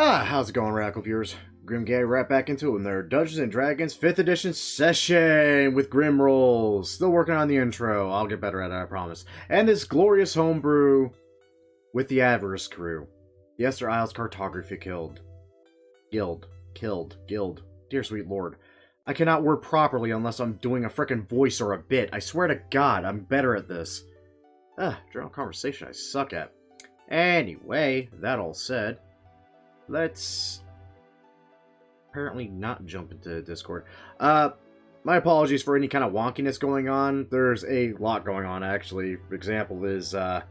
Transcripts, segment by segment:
How's it going, Radical viewers? Grim Gay right back into it in their Dungeons and Dragons 5th edition session with Grim Rolls. Still working on the intro. I'll get better at it, I promise. And this glorious homebrew with the Avarice crew. The Esterisle's Cartography Guild. Dear sweet lord. I cannot word properly unless I'm doing a frickin' voice or a bit. I swear to God, I'm better at this. Journal conversation I suck at. Anyway, that all said, let's apparently not jump into Discord. My apologies for any kind of wonkiness going on. There's a lot going on, actually. For example is, my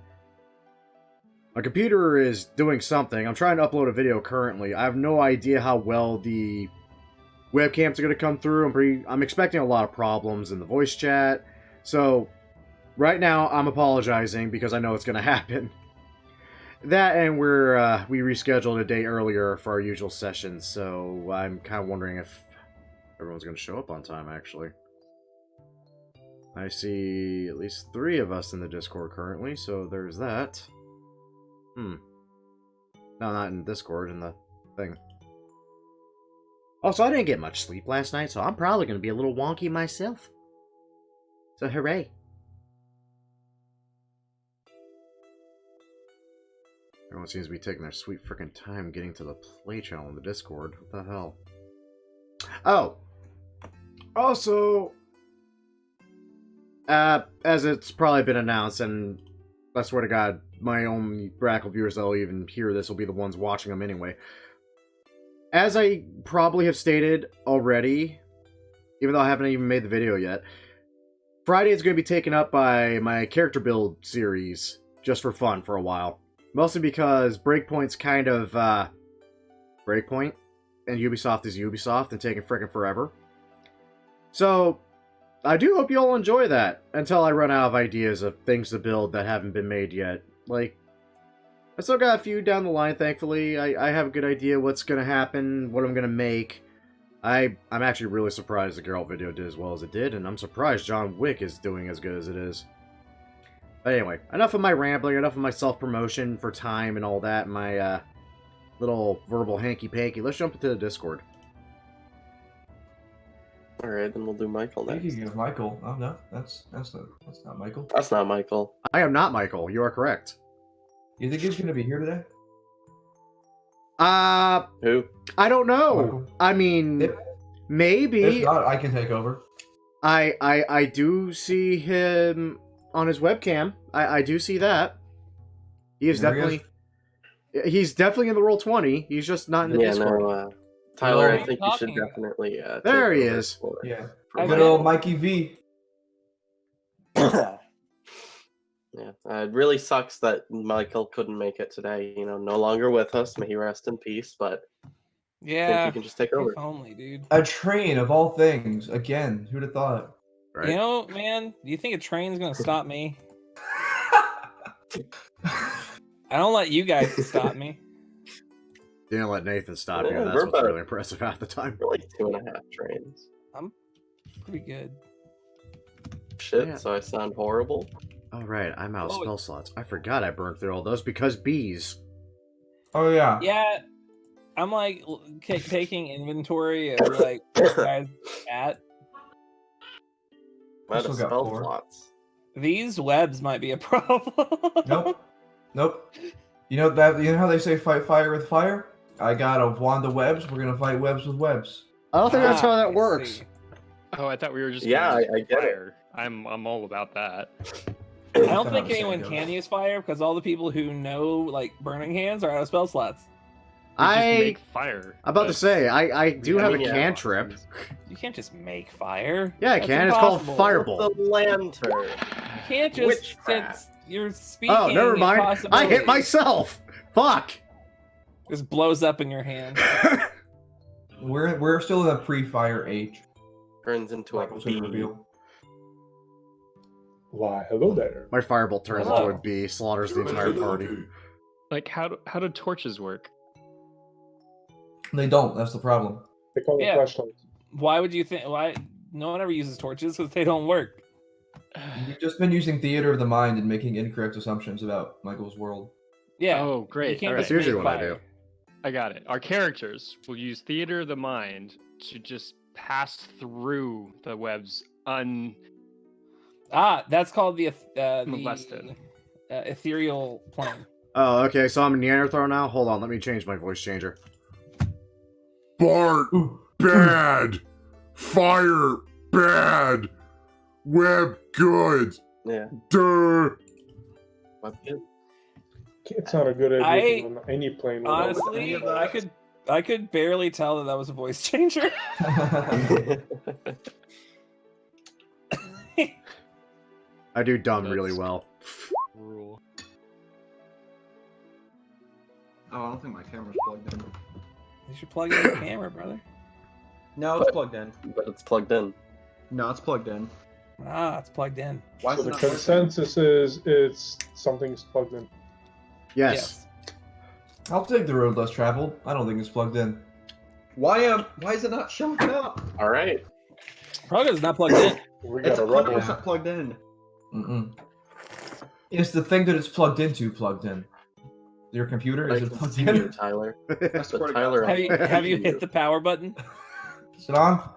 computer is doing something. I'm trying to upload a video currently. I have no idea how well the webcams are going to come through. I'm expecting a lot of problems in the voice chat. So, right now, I'm apologizing because I know it's going to happen. That, and we rescheduled a day earlier for our usual session, so I'm kind of wondering if everyone's going to show up on time, actually. I see at least 3 of us in the Discord currently, so there's that. No, not in Discord, in the thing. Also, I didn't get much sleep last night, so I'm probably going to be a little wonky myself. So, hooray. Everyone seems to be taking their sweet frickin' time getting to the play channel in the Discord. What the hell? Oh! Also, as it's probably been announced, and I swear to God, my own Radical viewers that'll even hear this will be the ones watching them anyway. As I probably have stated already, even though I haven't even made the video yet, Friday is going to be taken up by my character build series, just for fun for a while. Mostly because Breakpoint's kind of, Breakpoint, and Ubisoft is Ubisoft, and taking frickin' forever. So, I do hope you all enjoy that, until I run out of ideas of things to build that haven't been made yet. Like, I still got a few down the line, thankfully. I have a good idea what's gonna happen, what I'm gonna make. I'm actually really surprised the Geralt video did as well as it did, and I'm surprised John Wick is doing as good as it is. But anyway, enough of my rambling, enough of my self-promotion for time and all that, my little verbal hanky-panky. Let's jump into the Discord. Alright, then we'll do Michael next. Speaking of Michael, oh no, that's not Michael. That's not Michael. I am not Michael, you are correct. You think he's gonna be here today? Who? I don't know. Michael? I mean, maybe. If not, I can take over. I do see him on his webcam. I do see that. He is definitely... He's definitely in the Roll20. He's just not in the Discord. No, Tyler, I think you should definitely... there he is. Yeah. Good old Mikey V. Yeah, it really sucks that Michael couldn't make it today. You know, no longer with us. May he rest in peace, but... Yeah, I think you can just take over. if only, dude. A train of all things. Again, who'd have thought? Right? You know, man, do you think a train's gonna stop me? I don't let you guys stop me. Didn't let Nathan stop you. Yeah, That's we're what's about- really impressive at the time. We're like 2.5 trains. Pretty good. Shit, Yeah. so I sound horrible. Oh, right. I'm out of Oh, spell slots. I forgot I burned through all those because bees. Oh yeah. Yeah, I'm like taking inventory of like where guys at. I'm out still of got spell 4. slots. These webs might be a problem. Nope. You know how they say fight fire with fire? I got a wand of webs. We're gonna fight webs with webs. I don't think that's how I that works. see. Oh, I thought we were just Yeah, gonna use I get it. fire. I'm all about that. I don't Kinda think the same anyone goes. can use fire because all the people who know like burning hands are out of spell slots. We just I... make fire. I'm about to but say, I do we have a mean, yeah. cantrip. You can't just make fire. Yeah, I That's can. It's called impossible. Fireball. The lantern. You can't just Witchcraft. since you're speaking. Oh, never mind. I hit impossibilities. myself. Fuck. Just blows up in your hand. We're still in the pre-fire age. Turns into a Michael's gonna bee. reveal. Why, hello there. My fireball turns Hello. into a bee, slaughters the entire party. like, how do torches work? They don't. That's the problem. They call it Yeah. flashlights. Why would you think? Why no one ever uses torches because they don't work. You've just been using theater of the mind and making incorrect assumptions about Michael's world. Yeah. Oh, great. You can't All That's right. just usually make what I fire. do. I got it. Our characters will use theater of the mind to just pass through the webs That's called the Molested. ethereal plane. Oh, okay, so I'm a Neanderthal now? Hold on, let me change my voice changer. Bart, bad. Fire, bad. Web, good. Yeah. Duh. What good? It's not a good idea on any plane. without Honestly, any of that. I could barely tell that was a voice changer. I do dumb That's- really well. rule. Oh, I don't think my camera's plugged in. You should plug in the camera, brother. No, it's plugged in. But it's plugged in. No, it's plugged in. It's plugged in. Why So is it the not working? consensus is it's something's plugged in. Yes. I'll take the road less traveled. I don't think it's plugged in. Why is it not showing up? All right. Probably it's not plugged in. We It's got a rubber. 100% plugged in. Mm-mm. Is the thing that it's plugged into plugged in? Your computer, I is it can plugged see you, in? Tyler. I But swear to Tyler, God. Have you hit the power button? Is it on?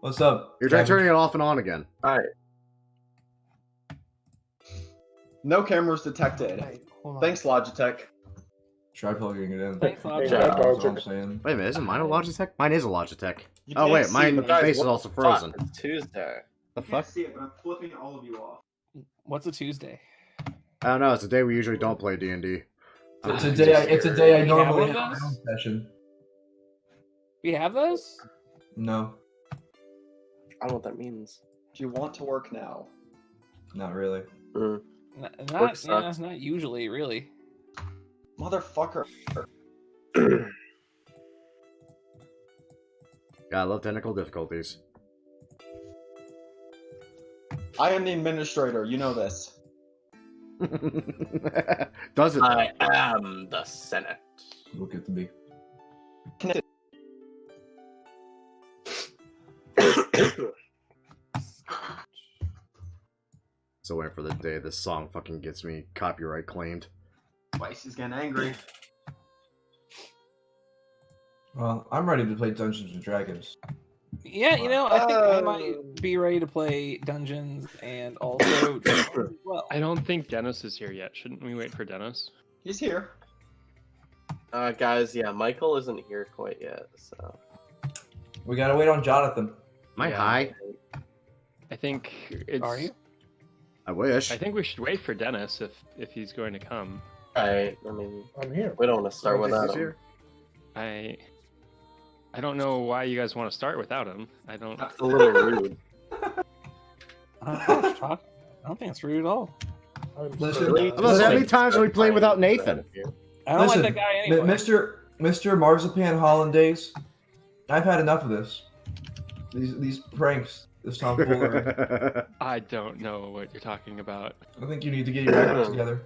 What's up? You're trying Kevin? turning it off and on again. All right. No cameras detected. Hold on. Thanks, Logitech. Try plugging it in. Thanks, Hey, Logitech. that That's what I'm Logitech. saying. Wait a minute, isn't mine a Logitech? Mine is a Logitech. You Oh can't wait, see my it, Guys, face is what also the fuck? frozen. It's Tuesday. The You can't fuck? see it, but I'm flipping all of you off. What's a Tuesday? I don't know, it's a day we usually don't play D&D. It's a day. It's a day I You normally have have one of my own session. We have those? No, I don't know what that means. Do you want to work now? not really. Not sucks. not usually, really. Motherfucker. God, I love technical difficulties. I am the administrator. You know this. Does it? I am the Senate. Look at me. So waiting for the day this song fucking gets me copyright claimed. Twice he's getting angry. Well, I'm ready to play Dungeons and Dragons. Yeah, you know, I think I might be ready to play Dungeons and also as well. I don't think Dennis is here yet. Shouldn't we wait for Dennis? He's here. Guys, yeah, Michael isn't here quite yet, so. We gotta wait on Jonathan. Am I Yeah. high? I think it's. Are you? I wish. I think we should wait for Dennis if he's going to come. I mean, I'm here. we don't want to start Who's without him. here? I don't know why you guys want to start without him. I don't. That's a little rude. I don't think it's rude at all. I'm Listen, sorry. I'm gonna say, how many times have we played without Nathan? I don't Listen, like that guy anyway. Mr. Marzipan Hollandaise, I've had enough of this. These pranks, this tomfoolery. I don't know what you're talking about. I think you need to get your act together.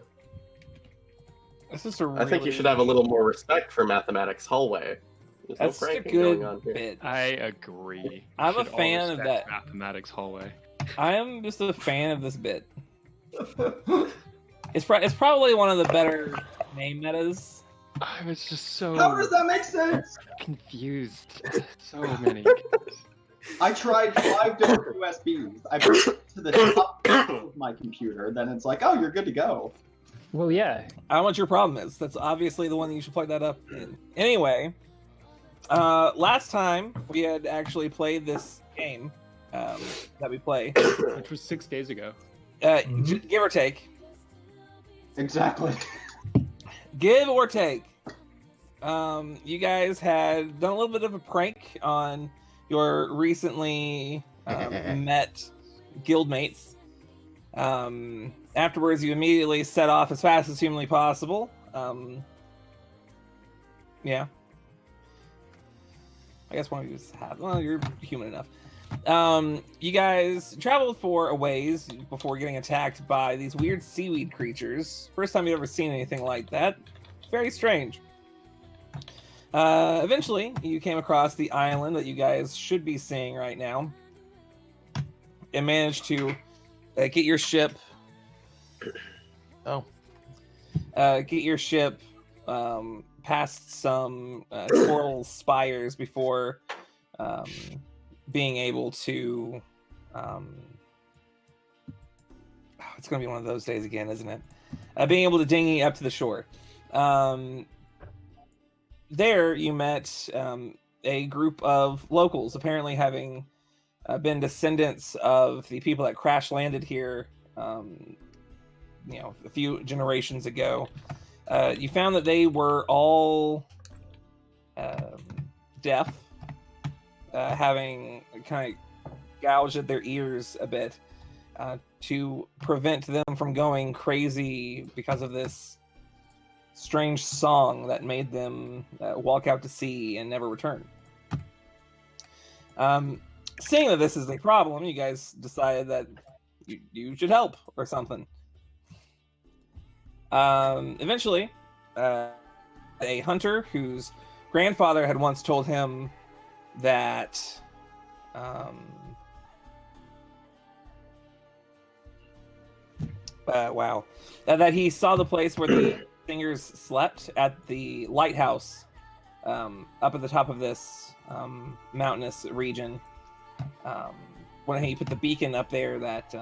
This is a I think you should have a little more respect for Mathematics Hallway. There's That's no a pranking good going on here. bit. I agree. I'm a Should all fan of respect that. Mathematics hallway. I am just a fan of this bit. It's probably one of the better name metas. I was just so How does that make sense? confused. So many. I tried 5 different USBs. I put it to the top of my computer. Then it's like, oh, you're good to go. Well, yeah. I don't know what your problem is. That's obviously the one that you should plug that up in. Anyway, last time we had actually played this game that we play, Which was 6 days ago. give or take. Exactly. Give or take. You guys had done a little bit of a prank on your recently met guildmates. Afterwards, you immediately set off as fast as humanly possible. Yeah. I guess one of you have. Well, you're human enough. You guys traveled for a ways before getting attacked by these weird seaweed creatures. First time you've ever seen anything like that. Very strange. Eventually, you came across the island that you guys should be seeing right now, and managed to get your ship. Get your ship past some coral spires before being able to. It's going to be one of those days again, isn't it? Being able to dinghy up to the shore. There, you met a group of locals, apparently having been descendants of the people that crash landed here, a few generations ago. You found that they were all deaf, having kind of gouged at their ears a bit to prevent them from going crazy because of this strange song that made them walk out to sea and never return. Seeing that this is a problem, you guys decided that you should help or something. Eventually, a hunter whose grandfather had once told him that that he saw the place where the singers slept at the lighthouse up at the top of this mountainous region. When he put the beacon up there that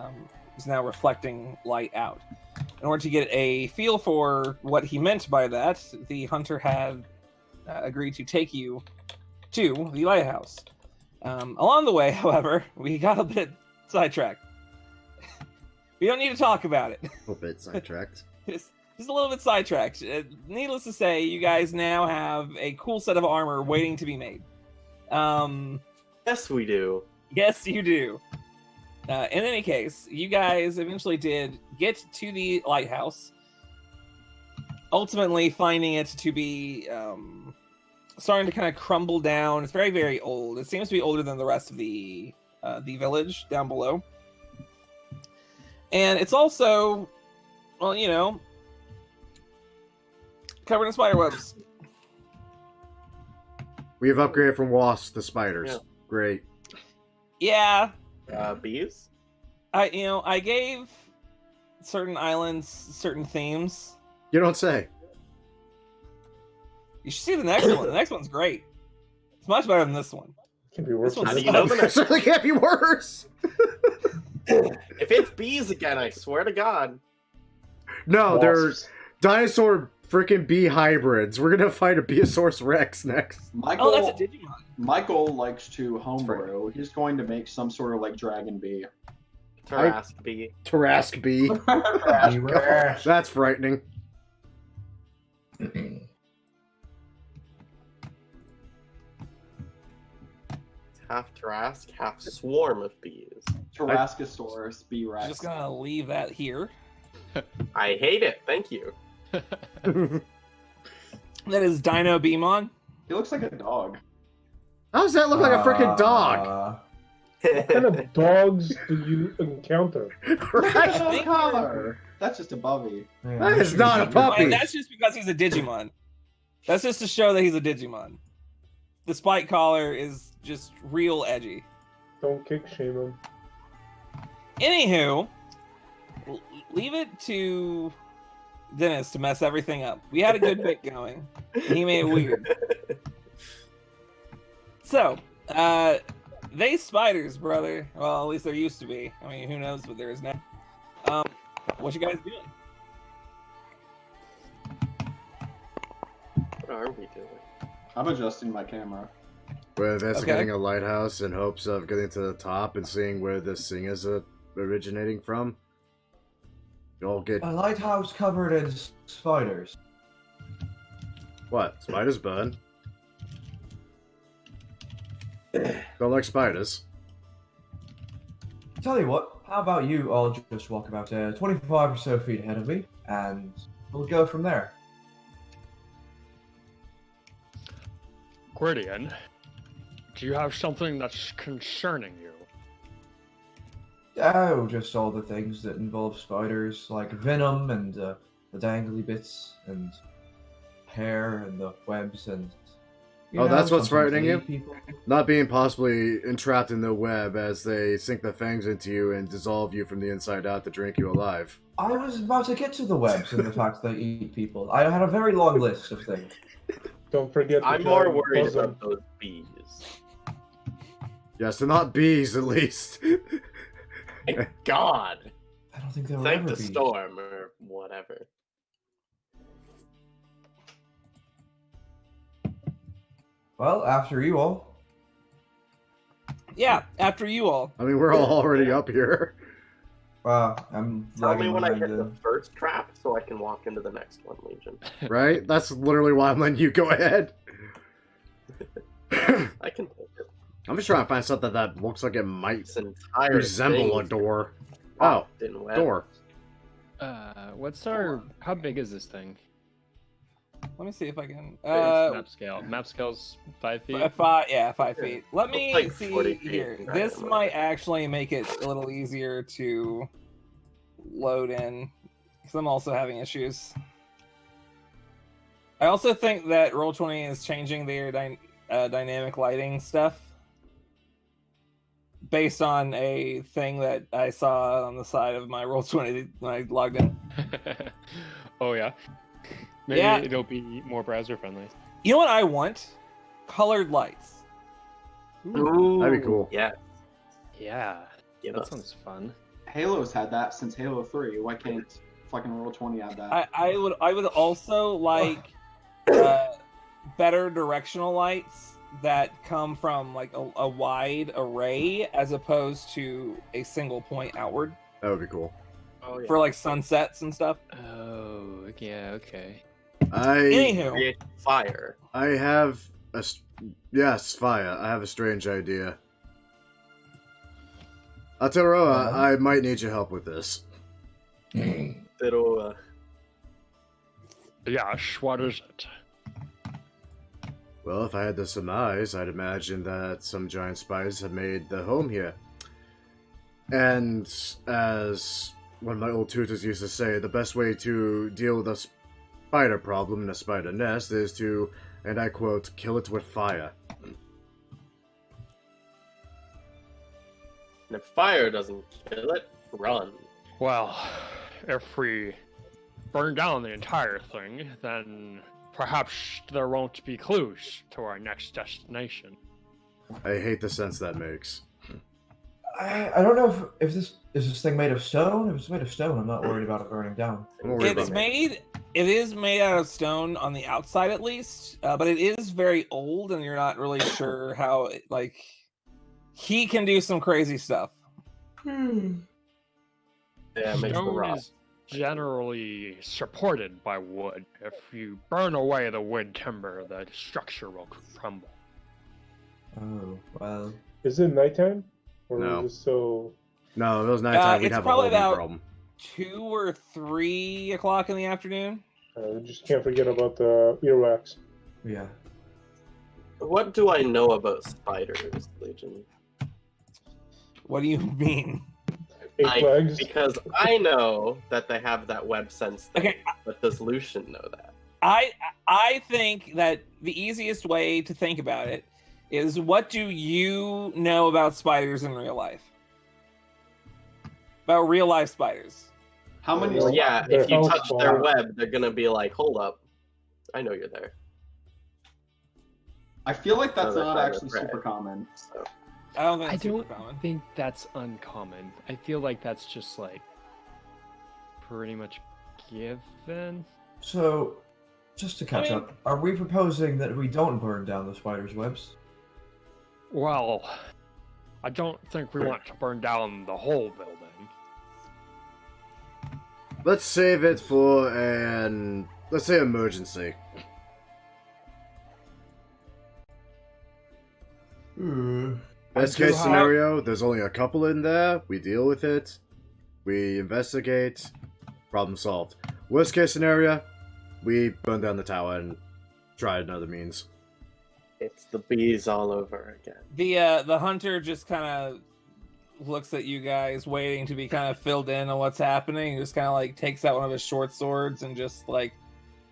is now reflecting light out. In order to get a feel for what he meant by that, the hunter had agreed to take you to the lighthouse. Along the way, however, we got a bit sidetracked. We don't need to talk about it. A little bit sidetracked. Just a little bit sidetracked. Needless to say, you guys now have a cool set of armor waiting to be made. Yes, we do. Yes, you do. In any case, you guys eventually did get to the lighthouse, ultimately finding it to be starting to kind of crumble down. It's very, very old. It seems to be older than the rest of the village down below. And it's also, well, covered in spider webs. We have upgraded from wasps to spiders. Yeah. Great. Yeah. Bees? I gave certain islands certain themes. You don't say. You should see the next one. The next one's great. It's much better than this one. Can be worse. This one's How do you know the It next? certainly can't be worse. If it's bees again, I swear to God. No, they're Wasps. dinosaur freaking bee hybrids. We're gonna fight a Beosaurus Rex next. Michael, Oh, that's a Digimon. Michael likes to homebrew. He's going to make some sort of like dragon bee. Tarrasque bee. Tarrasque bee. Beware. That's frightening. Half Tarrasque, half swarm of bees. Tarrascosaurus bee rex. Just gonna leave that here. I hate it. Thank you. That is Dino Beamon. He looks like a dog. How does that look like a freaking dog? What kind of dogs do you encounter? Look at Right? that color. That's just a bubby. That is not a puppy. And that's just because he's a Digimon. That's just to show that he's a Digimon. The spike collar is just real edgy. Don't kick shame him. Anywho, leave it to Dennis to mess everything up. We had a good bit going, and he made it weird. So, they spiders, brother. Well, at least there used to be. I mean, who knows what there is now. What you guys doing? What are we doing? I'm adjusting my camera. With us Okay. getting a lighthouse in hopes of getting to the top and seeing where this thing is originating from. You all get A lighthouse covered in spiders. what? Spiders burn. Don't like spiders. Tell you what, how about you all just walk about 25 or so feet ahead of me, and we'll go from there. Gwydion, do you have something that's concerning you? Oh, just all the things that involve spiders, like venom and the dangly bits, and hair and the webs, and Oh, that's what's sometimes frightening they you? eat people. Not being possibly entrapped in the web as they sink their fangs into you and dissolve you from the inside out to drink you alive. I was about to get to the webs and the fact they eat people. I had a very long list of things. Don't forget the I'm more giant worried puzzle. about those bees. Yes, they're not bees, at least. Thank God. I don't think they were Thank ever the bees. storm or whatever. Well, after you all. Yeah, after you all. I mean, we're all already up here. I'm Tell me lagging when I behind hit the them. first trap so I can walk into the next one, Legion. Right? That's literally why I'm letting you go ahead. I can take it. I'm just trying to find something that looks like it might This entire resemble a thing door. is Oh, locked in web. door. What's our? How big is this thing? Let me see if I can. Map scale. Map scale's 5 feet. 5 feet. Let Looks me like see 40 feet, here. right, This or might whatever. actually make it a little easier to load in, because I'm also having issues. I also think that Roll20 is changing their dynamic lighting stuff based on a thing that I saw on the side of my Roll20 when I logged in. Oh yeah. Maybe Yeah. it'll be more browser friendly. You know what I want? Colored lights. Ooh, That'd be cool. Yeah. Yeah. Give That us. sounds fun. Halo's had that since Halo 3. Why can't fucking Roll20 have that? I would also like better directional lights that come from like a wide array as opposed to a single point outward That would be cool. Oh, yeah. for like sunsets and stuff. Oh yeah. Okay. Anywho, Create fire. I have a... Yes, Fire. I have a strange idea. Aotearoa, I might need your help with this. Pero, Yes. What is it? Well, if I had to surmise, I'd imagine that some giant spiders have made their home here. And as one of my old tutors used to say, the best way to deal with a spider problem in a spider nest is to, and I quote, kill it with fire. and if fire doesn't kill it, run. Well, if we burn down the entire thing, then perhaps there won't be clues to our next destination. I hate the sense that makes. I don't know if this is this thing made of stone. If it's made of stone, I'm not worried about it burning down. I'm not worried it's about it. it is made out of stone on the outside at least, but it is very old, and you're not really sure how like he can do some crazy stuff. Yeah, it makes the Stone rock. is generally supported by wood. If you burn away the wood timber, the structure will crumble. Oh, well. Is it nighttime? Or No. is it so... No, if it was nighttime, we'd It's have a whole probably new about- problem. 2 or 3 o'clock in the afternoon. just can't forget about the earwax. Yeah. What do I know about spiders, Legion? What do you mean? 8 legs. Because I know that they have that web sense thing, Okay. but does Lucian know that? I think that the easiest way to think about it is, what do you know about spiders in real life? About real life spiders. How many? Well, Yeah, Their if you house touch phone. their web, they're gonna be like, hold up, I know you're there. I feel like that's So they're not trying to actually threat. super common. So I don't think I it's super don't common. think that's uncommon. I feel like that's just like pretty much given. So, just to catch mean- up, are we proposing that we don't burn down the spider's webs? Well, I don't think we want to burn down the whole building. Let's save it for an, let's say, emergency. Best I do case have- scenario, there's only a couple in there. We deal with it. We investigate. Problem solved. Worst case scenario, we burn down the tower and try another means. it's the bees all over again. The hunter just kind of looks at you guys, waiting to be kind of filled in on what's happening. He just kind of like takes out one of his short swords and just like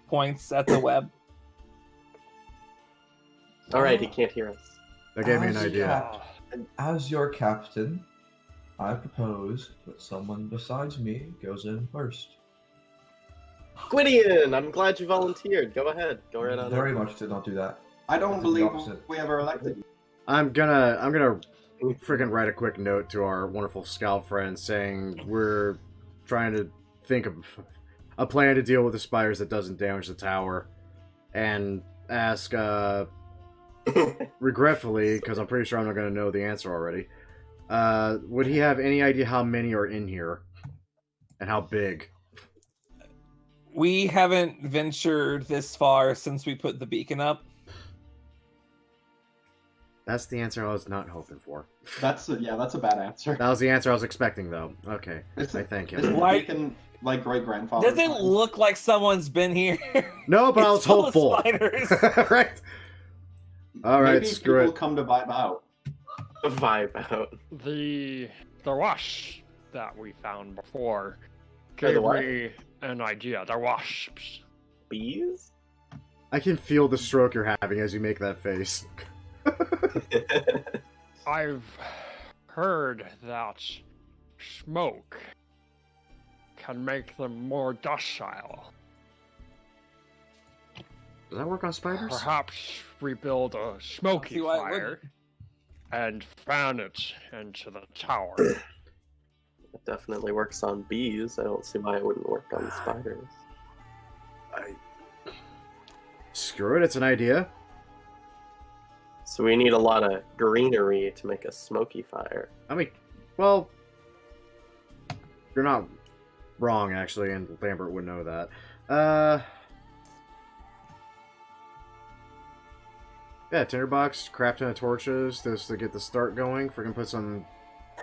points at the web. All right, he can't hear us. That gave me an idea. As your captain, I propose that someone besides me goes in first. Gwydion, I'm glad you volunteered. Go ahead. Go right on. Very much did not do that. I don't I did the believe opposite. we ever elected you. I'm gonna freaking write a quick note to our wonderful scout friends saying we're trying to think of a plan to deal with the spiders that doesn't damage the tower, and ask regretfully, because I'm pretty sure I'm not gonna know the answer already. Would he have any idea how many are in here and how big? We haven't ventured this far since we put the beacon up. That's the answer I was not hoping for. That's a bad answer. That was the answer I was expecting, though. Okay, Is I thank Is you. Why- the beacon like great grandfather? Does it look like someone's been here? No, but I was It's full of hopeful. spiders. Right. All right, Maybe screw people it. come to vibe out. Vibe out. The wash that we found before the gave what? me an idea. The wasps. Bees? I can feel the stroke you're having as you make that face. I've heard that smoke can make them more docile. Does that work on spiders? Perhaps we build a smoky See why it fire and fan it into the tower. It definitely works on bees. I don't see why it wouldn't work on spiders. Screw it, it's an idea. So we need a lot of greenery to make a smoky fire. I mean, well, you're not wrong, actually, and Lambert would know that. Yeah, tinderbox, crap ton of torches just to get the start going. Freaking put some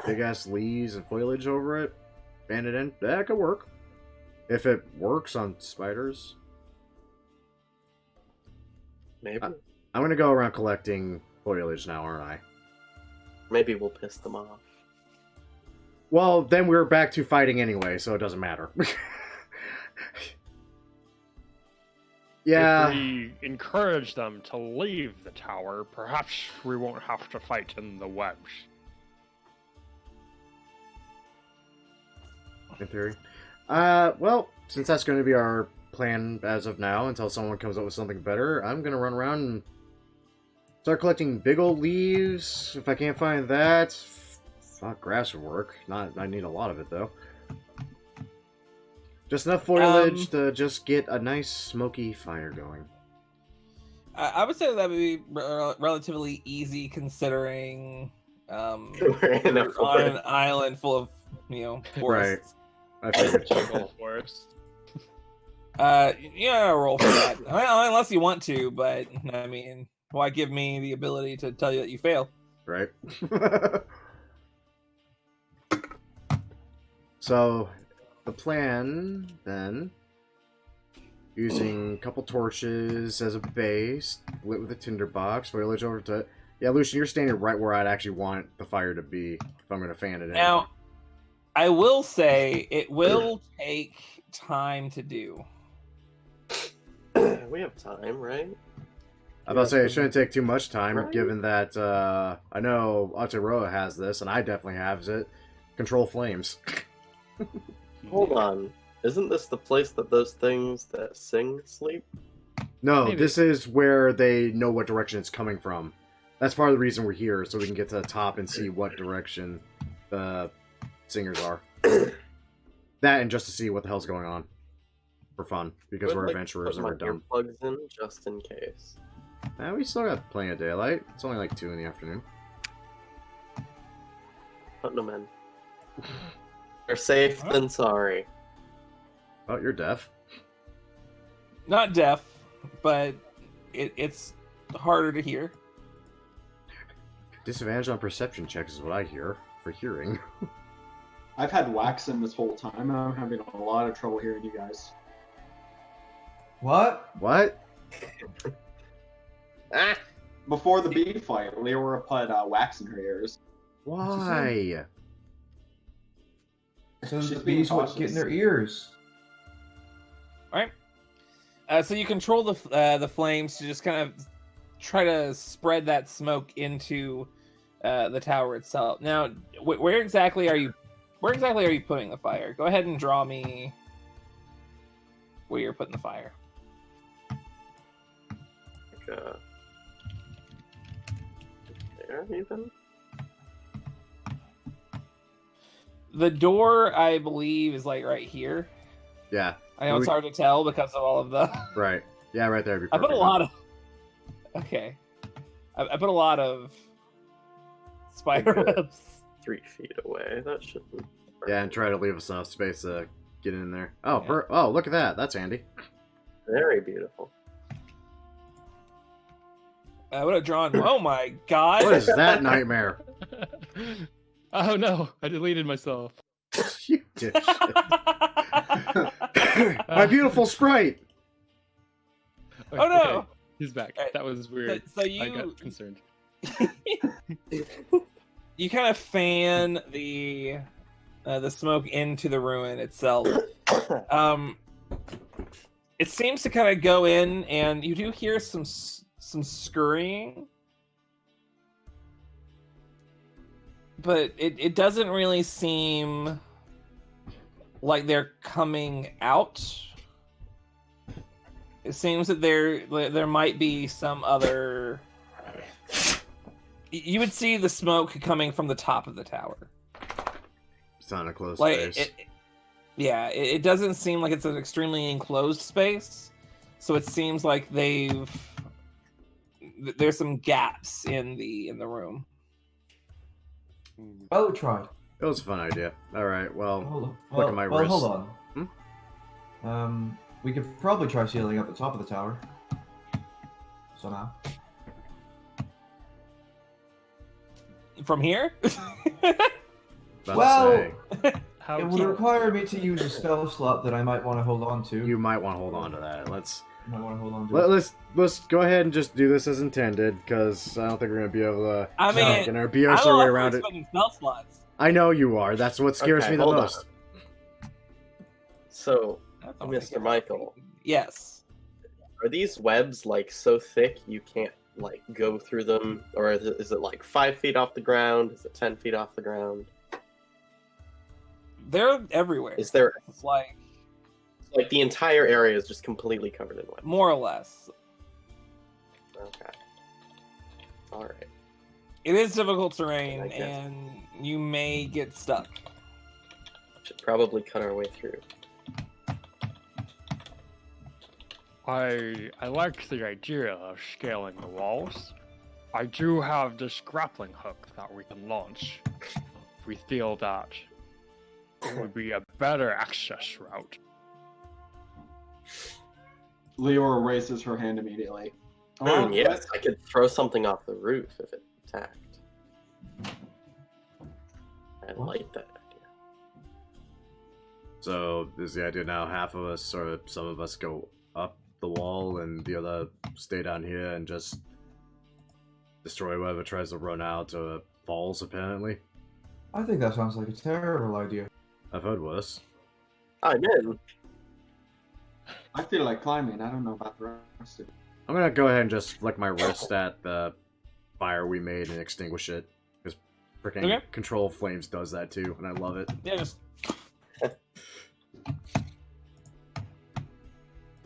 big-ass leaves and foliage over it. Fan it in. That could work. If it works on spiders. Maybe. I'm gonna go around collecting foliage now, aren't I? Maybe we'll piss them off. Well, then we're back to fighting anyway, so it doesn't matter. Yeah. If we encourage them to leave the tower, perhaps we won't have to fight in the webs. In theory. Well, since that's going to be our plan as of now, until someone comes up with something better, I'm going to run around and start collecting big old leaves. If I can't find that, fuck, grass would work. I need a lot of it, though. Just enough foliage to just get a nice smoky fire going. I would say that would be relatively easy considering We're in a you're on an island full of, forests. I figured. Jungle forest. Yeah, roll for that. Unless you want to, but I mean, why give me the ability to tell you that you fail? Right. So, the plan, then, using a couple torches as a base, lit with a tinderbox, foliage over to... Yeah, Lucian, you're standing right where I'd actually want the fire to be if I'm going to fan it in. Now, I will say it will take time to do. We have time, right? I was about to say, it shouldn't take too much time, Right. given that, I know Aotearoa has this, and I definitely have it. Control flames. Hold on. Isn't this the place that those things that sing sleep? No, Maybe. this is where they know what direction it's coming from. That's part of the reason we're here, so we can get to the top and see what direction the singers are. That and just to see what the hell's going on. For fun, because Would we're like adventurers put and we're my dumb. earplugs in just in case. We still got plenty of daylight. It's only like 2 in the afternoon. Putting them in. They're safe than sorry. Oh, you're deaf. Not deaf, but it's harder to hear. Disadvantage on perception checks is what I hear for hearing. I've had wax in this whole time, and I'm having a lot of trouble hearing you guys. What? What? Ah! Before the bee fight, Leora put wax in her ears. Why? So She's the being bees would cautious. get in their ears. All right. So you control the flames to just kind of try to spread that smoke into the tower itself. Now, where exactly are you putting the fire? Go ahead and draw me where you're putting the fire. There, even? The door, I believe, is like right here. Yeah. I know it's hard to tell because of all of the. Right. Yeah, right there. I put a lot of. Okay. I put a lot of spider Okay. webs. 3 feet away. That shouldn't. Yeah, and try to leave us enough space to get in there. Oh, Yeah. oh, look at that. That's handy. Very beautiful. I would have drawn. Oh my god! What is that nightmare? Oh no, I deleted myself. You dipshit. My beautiful sprite. Oh, no! Okay, he's back. Alright, That was weird. So I got concerned. you kind of fan the smoke into the ruin itself. It seems to kind of go in, and you do hear some scurrying, but it doesn't really seem like they're coming out. It seems that there might be some other. You would see the smoke coming from the top of the tower. It's not a close Like space. it doesn't seem like it's an extremely enclosed space, so it seems like there's some gaps in the room. Well tried. It was a fun idea. All right. Well, Hold on. look at my well, wrist. hold on. We could probably try sealing up the top of the tower. Somehow. From here? about Well, to say, How It would cute. require me to use a spell slot that I might want to hold on to. you might want to hold on to that. Let's might want to hold on to. let's go ahead and just do this as intended, because I don't think we're gonna be able to. I mean, gonna I'm BS our all way for around it. spending spell slots. I know you are. That's what scares Okay, me the hold on. most. So, That's all Mr. thinking. Michael, Yes. are these webs like so thick you can't like go through them, or is it like 5 feet off the ground? Is it 10 feet off the ground? They're everywhere. Is there It's like like the entire area is just completely covered in webs? more or less. Okay. All right. It is difficult terrain, I guess. and you may get stuck. Should probably cut our way through. I like the idea of scaling the walls. I do have this grappling hook that we can launch if we feel that it would be a better access route. Leora raises her hand immediately. Oh, Yes, I could throw something off the roof if it attacked. I like that idea. So is the idea now half of us or some of us go up the wall and the other stay down here and just destroy whoever tries to run out or falls, apparently? I think that sounds like a terrible idea. I've heard worse. I'm in. I feel like climbing. I don't know about the rest of it. I'm gonna go ahead and just flick my wrist at the fire we made and extinguish it. Because freaking Okay. Control Flames does that too, and I love it. Yeah, just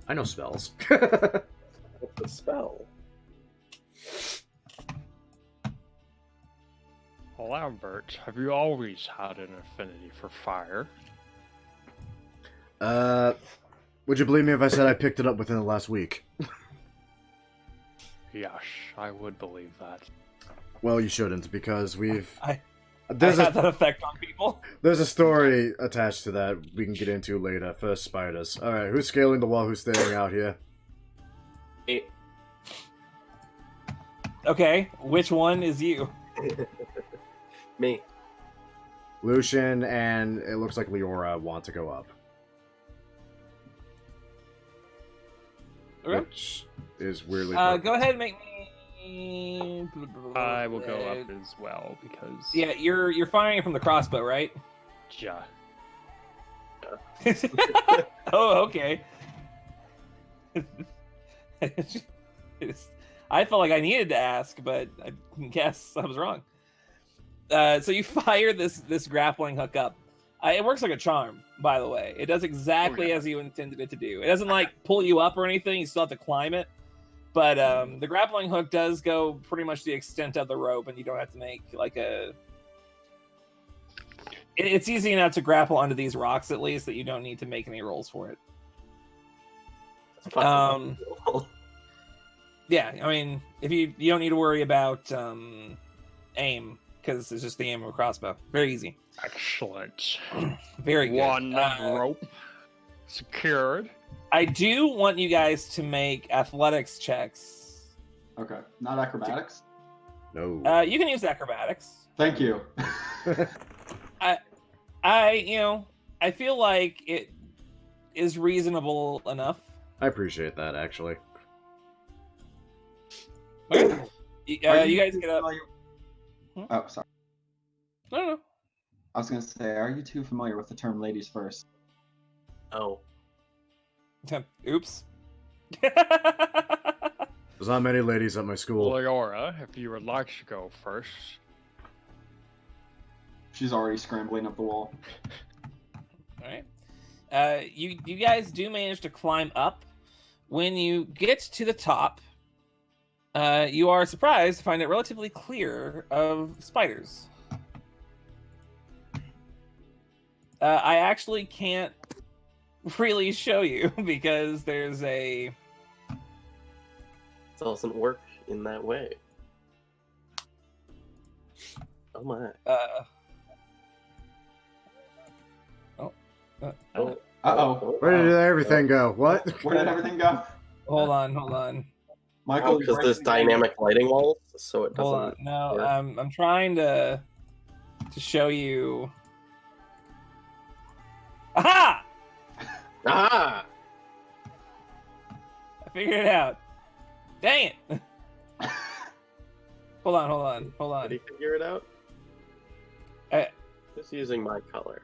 I know spells. What's the spell? Lambert, have you always had an affinity for fire? Would you believe me if I said I picked it up within the last week? Yes, I would believe that. Well, you shouldn't, because I there's have a that effect on people. there's a story attached to that we can get into later. First, spiders. All right, who's scaling the wall? Who's staying out here? Okay, which one is you? Me. Lucian and it looks like Leora want to go up, Okay. which is weirdly. Go ahead and make me. I will go up as well because Yeah, you're firing from the crossbow, right? yeah. Oh, okay. I felt like I needed to ask, but I guess I was wrong. So you fire this grappling hook up. It works like a charm, by the way. It does exactly as you intended it to do. It doesn't like pull you up or anything. You still have to climb it. But the grappling hook does go pretty much the extent of the rope, and you don't have to make like a... It's easy enough to grapple onto these rocks, at least, that you don't need to make any rolls for it. Yeah, I mean, if you don't need to worry about aim, because it's just the aim of a crossbow. Very easy. Excellent. Very good. One rope secured. I do want you guys to make athletics checks. Okay, not acrobatics. No. You can use acrobatics. Thank you. I feel like it is reasonable enough. I appreciate that, actually. Okay. You guys get up. Oh, sorry. No. I was gonna say, are you too familiar with the term "ladies first"? Oh. Oops. There's not many ladies at my school. Leora, if you would like to go first. She's already scrambling up the wall. All right. You guys do manage to climb up. When you get to the top, you are surprised to find it relatively clear of spiders. I actually can't really show you because there's a... It doesn't work in that way. Oh my. Uh-oh. Where did everything go? What? Where did everything go? Hold on. Michael, Because there's dynamic lighting walls, so it Hold on. doesn't. No, work. I'm trying to show you. Aha! Ah! I figured it out. Dang it! Hold on. Did he figure it out? Just using my color.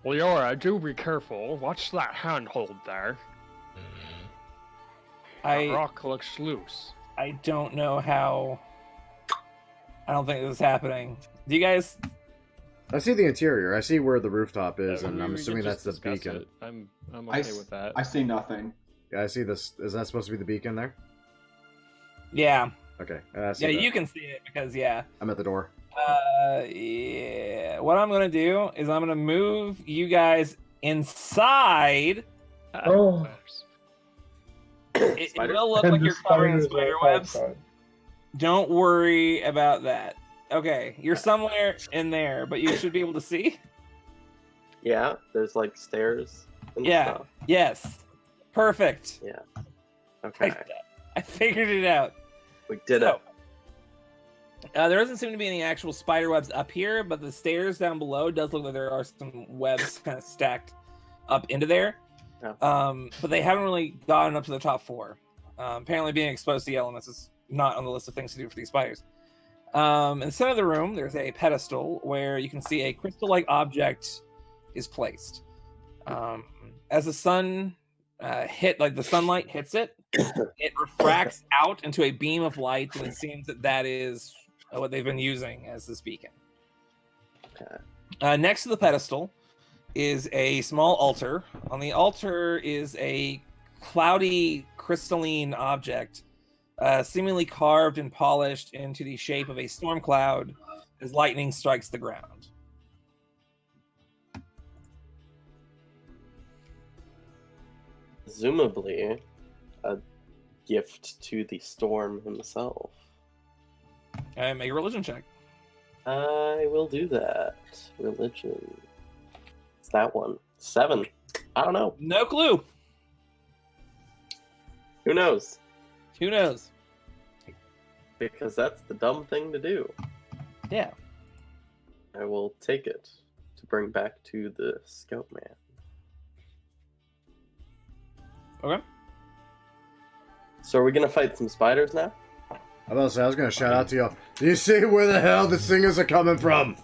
Leora, do be careful. Watch that handhold there. That rock looks loose. I don't know how. I don't think this is happening. Do you guys? I see the interior. I see where the rooftop is, and We I'm can assuming that's just the discuss beacon. it. I'm okay with that. I see nothing. Yeah, I see this. Is that supposed to be the beacon there? Yeah. Okay. I see Yeah, that. you can see it because yeah. I'm at the door. Yeah. What I'm gonna do is I'm gonna move you guys inside. Oh. It will look And like the you're covered in spiders spider are webs. outside. Don't worry about that. Okay, you're somewhere in there, but you should be able to see. Yeah, there's like stairs and Yeah. stuff. Yes. Perfect. Okay. I figured it out. We did it. There doesn't seem to be any actual spider webs up here, but the stairs down below does look like there are some webs kind of stacked up into there. Yeah. But they haven't really gotten up to the top floor. Apparently being exposed to the elements is not on the list of things to do for these spiders. In the center of the room, there's a pedestal where you can see a crystal-like object is placed. As the sun the sunlight hits it, it refracts out into a beam of light, and it seems that is what they've been using as this beacon. Next to the pedestal is a small altar. On the altar is a cloudy, crystalline object, seemingly carved and polished into the shape of a storm cloud as lightning strikes the ground. Presumably, a gift to the storm himself. Make a religion check. I will do that. Religion. It's that one. 7. I don't know. No clue. Who knows? Who knows? Because that's the dumb thing to do. Yeah. I will take it to bring back to the Scout Man. Okay. So are we gonna fight some spiders now? I was going to shout out to y'all. Do you see where the hell the singers are coming from?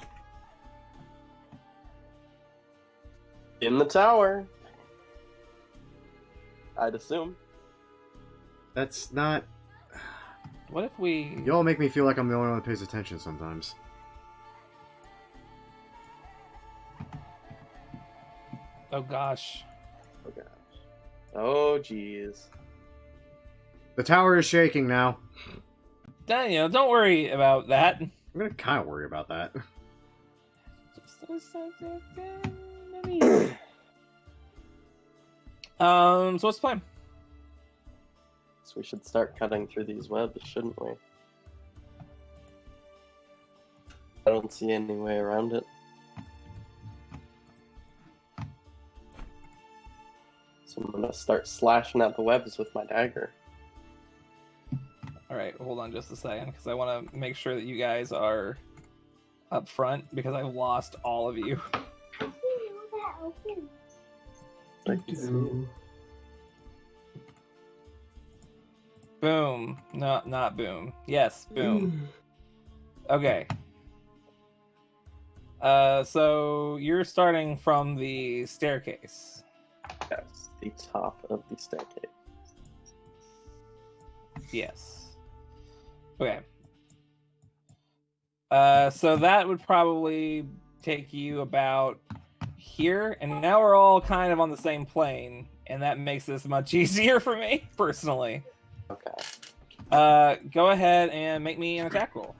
In the tower. I'd assume. That's not... What if we... Y'all make me feel like I'm the only one that pays attention sometimes. Oh gosh. Oh gosh. Oh jeez. The tower is shaking now. Don't worry about that. I'm gonna kind of worry about that. So what's the plan? So we should start cutting through these webs, shouldn't we? I don't see any way around it. So I'm gonna start slashing at the webs with my dagger. All right, hold on just a second, because I want to make sure that you guys are up front, because I've lost all of you. Boom. No, not boom. Yes, boom. Okay. So you're starting from the staircase. Yes, the top of the staircase. Yes. Okay. So that would probably take you about here, and now we're all kind of on the same plane, and that makes this much easier for me personally. Okay. Go ahead and make me an attack roll.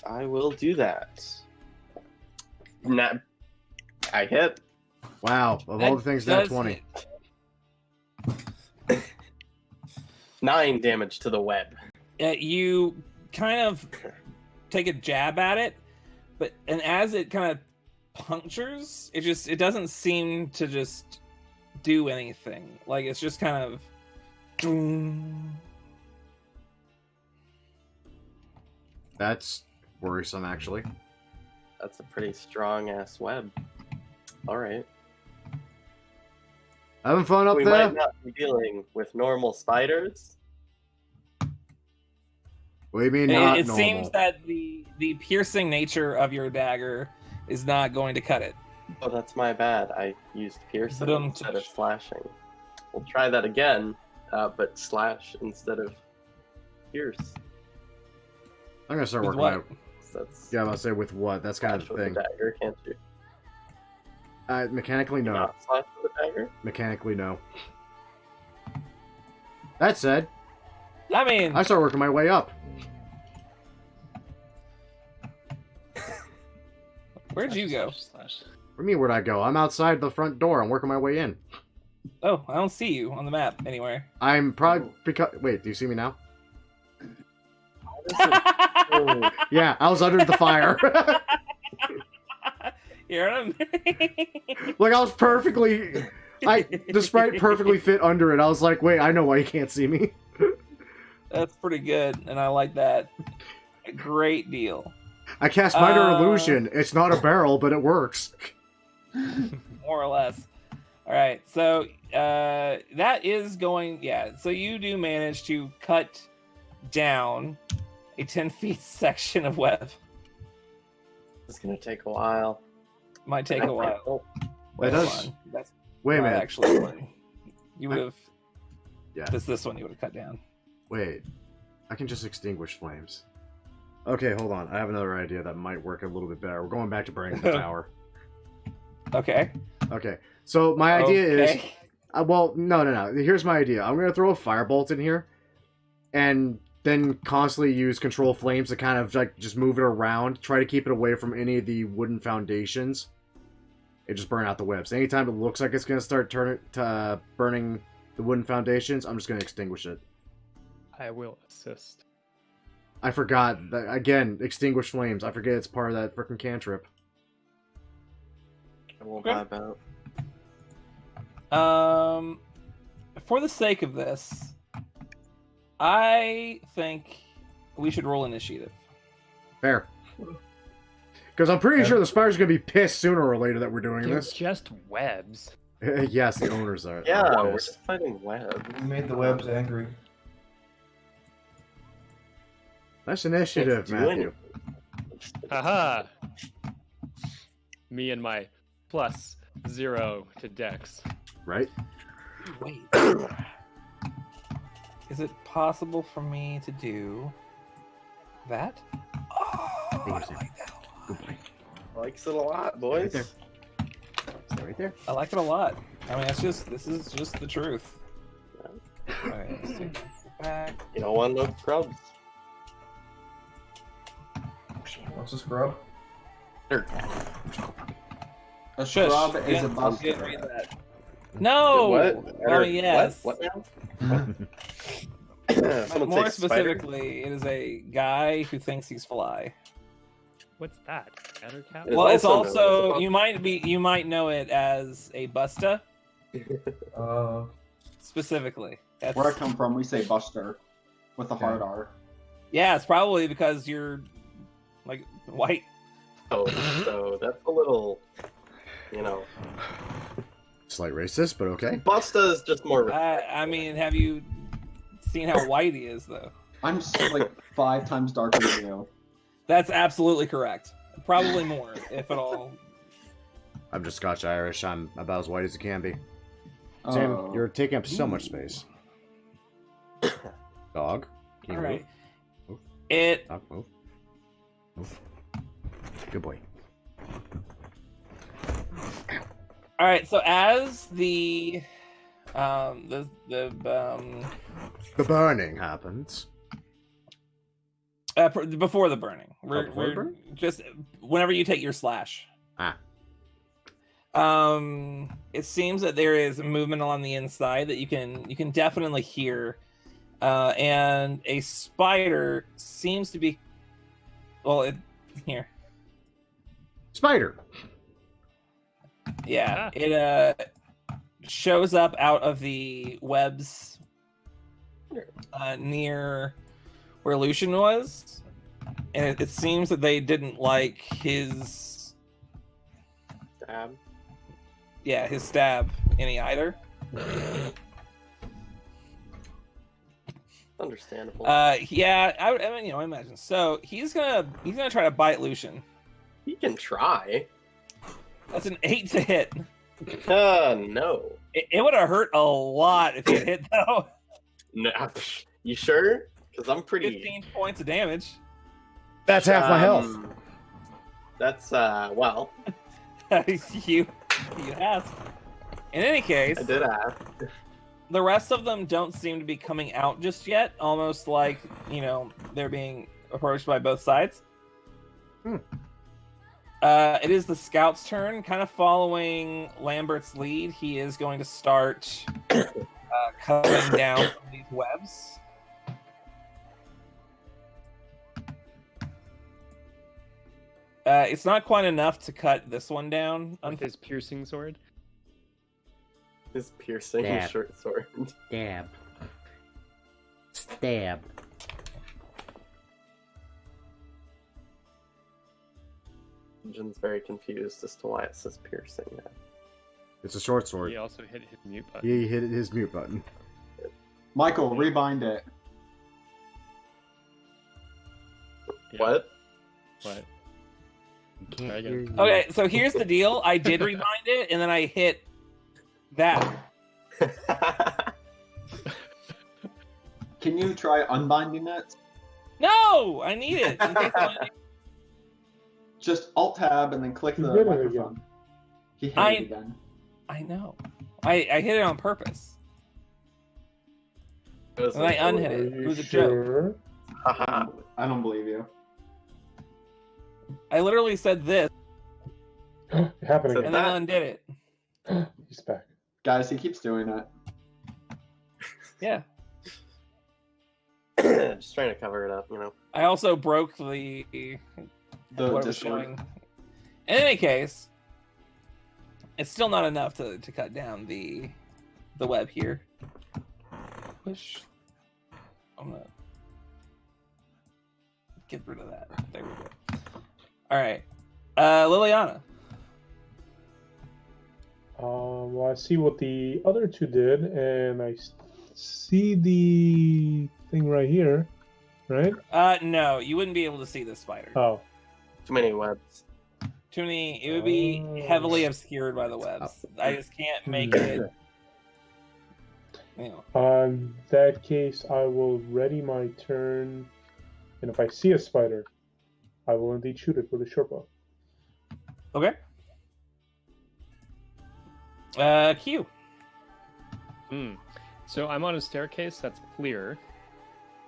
I will do that. I hit. Wow, of all the things, that 20. hit. 9 damage to the web. You kind of take a jab at it, and as it kind of punctures, it doesn't seem to just do anything. Like it's just kind of. That's worrisome, actually. That's a pretty strong ass web. All right. Having fun up We there? might not be dealing with normal spiders. What do you mean not It normal? seems that the piercing nature of your dagger is not going to cut it. Oh, that's my bad. I used piercing Ba-dum. instead of slashing. We'll try that again, but slash instead of pierce. I'm gonna start With working what? my... So that's Yeah, I'll say with what? That's kind of slash the with thing. the dagger, can't you? Mechanically, no. Not slash with the dagger? Mechanically, no. That said, I mean, I start working my way up. where'd you go? Slash. For me, where'd I go? I'm outside the front door. I'm working my way in. Oh, I don't see you on the map anywhere. I'm probably... Wait, do you see me now? Oh, Yeah, I was under the fire. You're on Like, I was perfectly... The sprite perfectly fit under it. I was like, wait, I know why you can't see me. That's pretty good, and I like that a great deal. I cast Minor Illusion. It's not a barrel, but it works. More or less. All right, so that is going. Yeah, so you do manage to cut down a 10 feet section of web. it's gonna take a while. Might take a while. Oh, It Hold does. on. That's Wait a not minute. actually one. You would have. Yeah. This one you would have cut down. Wait. I can just extinguish flames. Okay, hold on. I have another idea that might work a little bit better. We're going back to burning the tower. Okay. Okay. So my idea is... Okay. Well, no. Here's my idea. I'm going to throw a firebolt in here. And then constantly use control flames to kind of like just move it around. Try to keep it away from any of the wooden foundations. It just burn out the webs. Anytime it looks like it's going to start burning the wooden foundations, I'm just going to extinguish it. I will assist. I forgot. That, again, extinguish flames. I forget it's part of that freaking cantrip. I won't Okay. vibe out. For the sake of this, I think we should roll initiative. Fair. Because I'm pretty sure the spiders are going to be pissed sooner or later that we're doing They're this. just webs. Yes, the owners are. Yeah, are we're pissed. just fighting webs. You made the webs angry. Nice initiative, Can't do Matthew. anything. Haha! Me and my +0 to Dex. Right? Wait. Is it possible for me to do That? Oh, Fingers I in. like that. Good boy. Likes it a lot, Right boys. there. Stay right there. I like it a lot. I mean, this is just the truth. Alright, let's take it back. You don't want no scrubs. What's a scrub? A Shush. scrub is Yeah, a buster. yeah, read that. No! What? Oh, yes. What now? Someone More say spider? specifically, it is a guy who thinks he's fly. What's that? Scatter cap? It is Well, it's also known as a also buster. you might know it as a busta Uh, specifically. That's, Where I come from, we say buster with a hard R. yeah, it's probably because you're like white. Oh, so that's a little, Slight racist, but okay. Busta is just more. I mean, have you seen how white he is though? I'm like 5 times darker than you. That's absolutely correct. Probably more, if at all. I'm just Scotch Irish. I'm about as white as it can be. Sam, Oh. you're taking up so much space. Dog. Can you All right. move? It Dog, move. Move. Good boy. all right. So as the The burning happens. before the burning, before the we're burn? just whenever you take your slash. Ah. It seems that there is movement on the inside that you can definitely hear, and a spider seems to be. Well, here. Spider. Yeah, it shows up out of the webs near where Lucian was, and it seems that they didn't like his Stab. his stab any either. Understandable. Yeah, I mean, I imagine. So he's gonna try to bite Lucian. He can try. That's an 8 to hit. No. It would have hurt a lot if he had hit though. No. You sure? Because I'm pretty. 15 points of damage. That's half my health. That's well. you asked. In any case, I did ask. the rest of them don't seem to be coming out just yet. Almost like they're being approached by both sides. It is the scout's turn. Kind of following Lambert's lead, he is going to start cutting down these webs. It's not quite enough to cut this one down. With his piercing sword? His piercing Stab. short sword. Stab. Stab. Jin's very confused as to why it says piercing now. It's a short sword. He also hit his mute button. He hit his mute button. Michael, rebind it. Yeah. What? What? You can't Try hear again. you. Okay, so here's the deal. I did rebind it, and then I hit that. Can you try unbinding it? No, I need it. In case I wanna- Just Alt Tab and then click You the did it microphone. again. He hit I- it again. I know. I hit it on purpose. It was And I like, unhit Are it. It you was a joke. sure? haha. I don't believe you. I literally said this, It happened So and again. then that- undid it. He's back. Guys, he keeps doing it. Yeah. Just trying to cover it up, I also broke the The what it was Discord. showing. In any case, it's still not enough to cut down the web here. Push. I'm gonna get rid of that. There we go. All right, Liliana. Well, I see what the other two did, and I see the thing right here, right? No, you wouldn't be able to see this spider. Oh, Too many webs. Too many. It would be heavily obscured by the webs. I just can't make it. in that case, I will ready my turn And if I see a spider, I will indeed shoot it with a short bow. Okay. Q. So I'm on a staircase that's clear.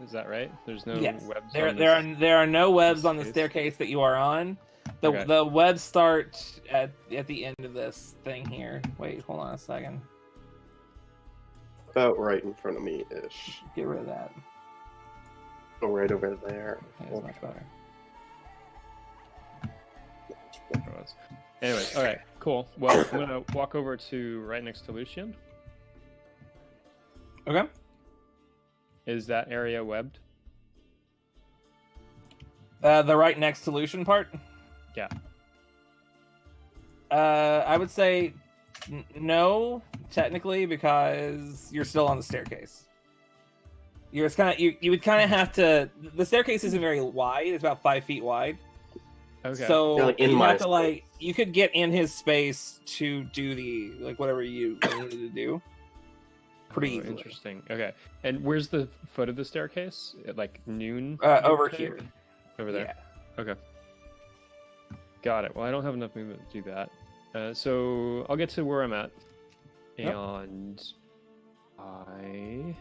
Is that right? There's no Yes. webs. There are no webs on the staircase that you are on. The webs start at the end of this thing here. Wait, hold on a second. About right in front of me ish. Get rid of that. Go right over there. That's much better. Anyway, all right, cool. Well, I'm gonna walk over to right next to Lucian. Okay. Is that area webbed? The right next solution part? Yeah. I would say no, technically, because you're still on the staircase. You would kind of have to. The staircase isn't very wide; it's about 5 feet wide. Okay. So You're, like, in you my have to you could get in his space to do the whatever you needed to do. Pretty easily. Interesting. Okay. And where's the foot of the staircase? At like noon? Over take? here. Over there. Yeah. Okay. Got it. Well, I don't have enough movement to do that. So I'll get to where I'm at, and I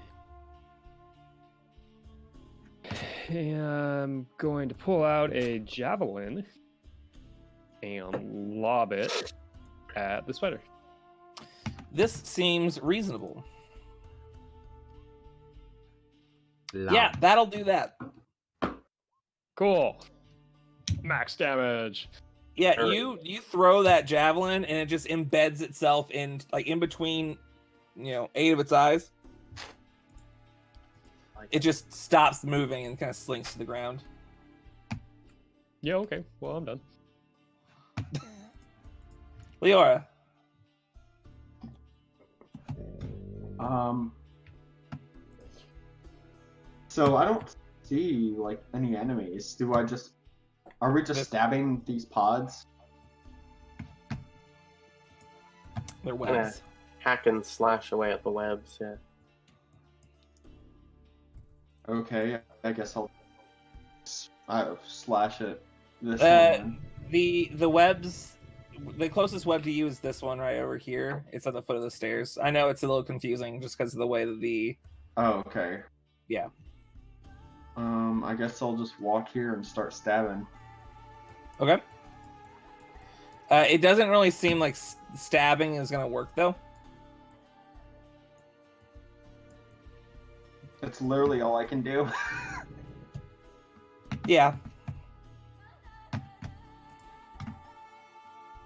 am going to pull out a javelin and lob it at the spider. This seems reasonable. Loud. Yeah, that'll do that. Cool. Max damage. Yeah, you throw that javelin and it just embeds itself in between, 8 of its eyes. It just stops moving and kind of slinks to the ground. Yeah. Okay. Well, I'm done. Leora. So I don't see any enemies. Are we just stabbing these pods? They're webs. Hack and slash away at the webs, yeah. Okay, I guess I'll slash it. This one. The webs, the closest web to you is this one right over here. It's at the foot of the stairs. I know it's a little confusing just because of the way that the. Oh, okay. Yeah. I guess I'll just walk here and start stabbing. Okay. It doesn't really seem like stabbing is gonna work though. That's literally all I can do. Yeah.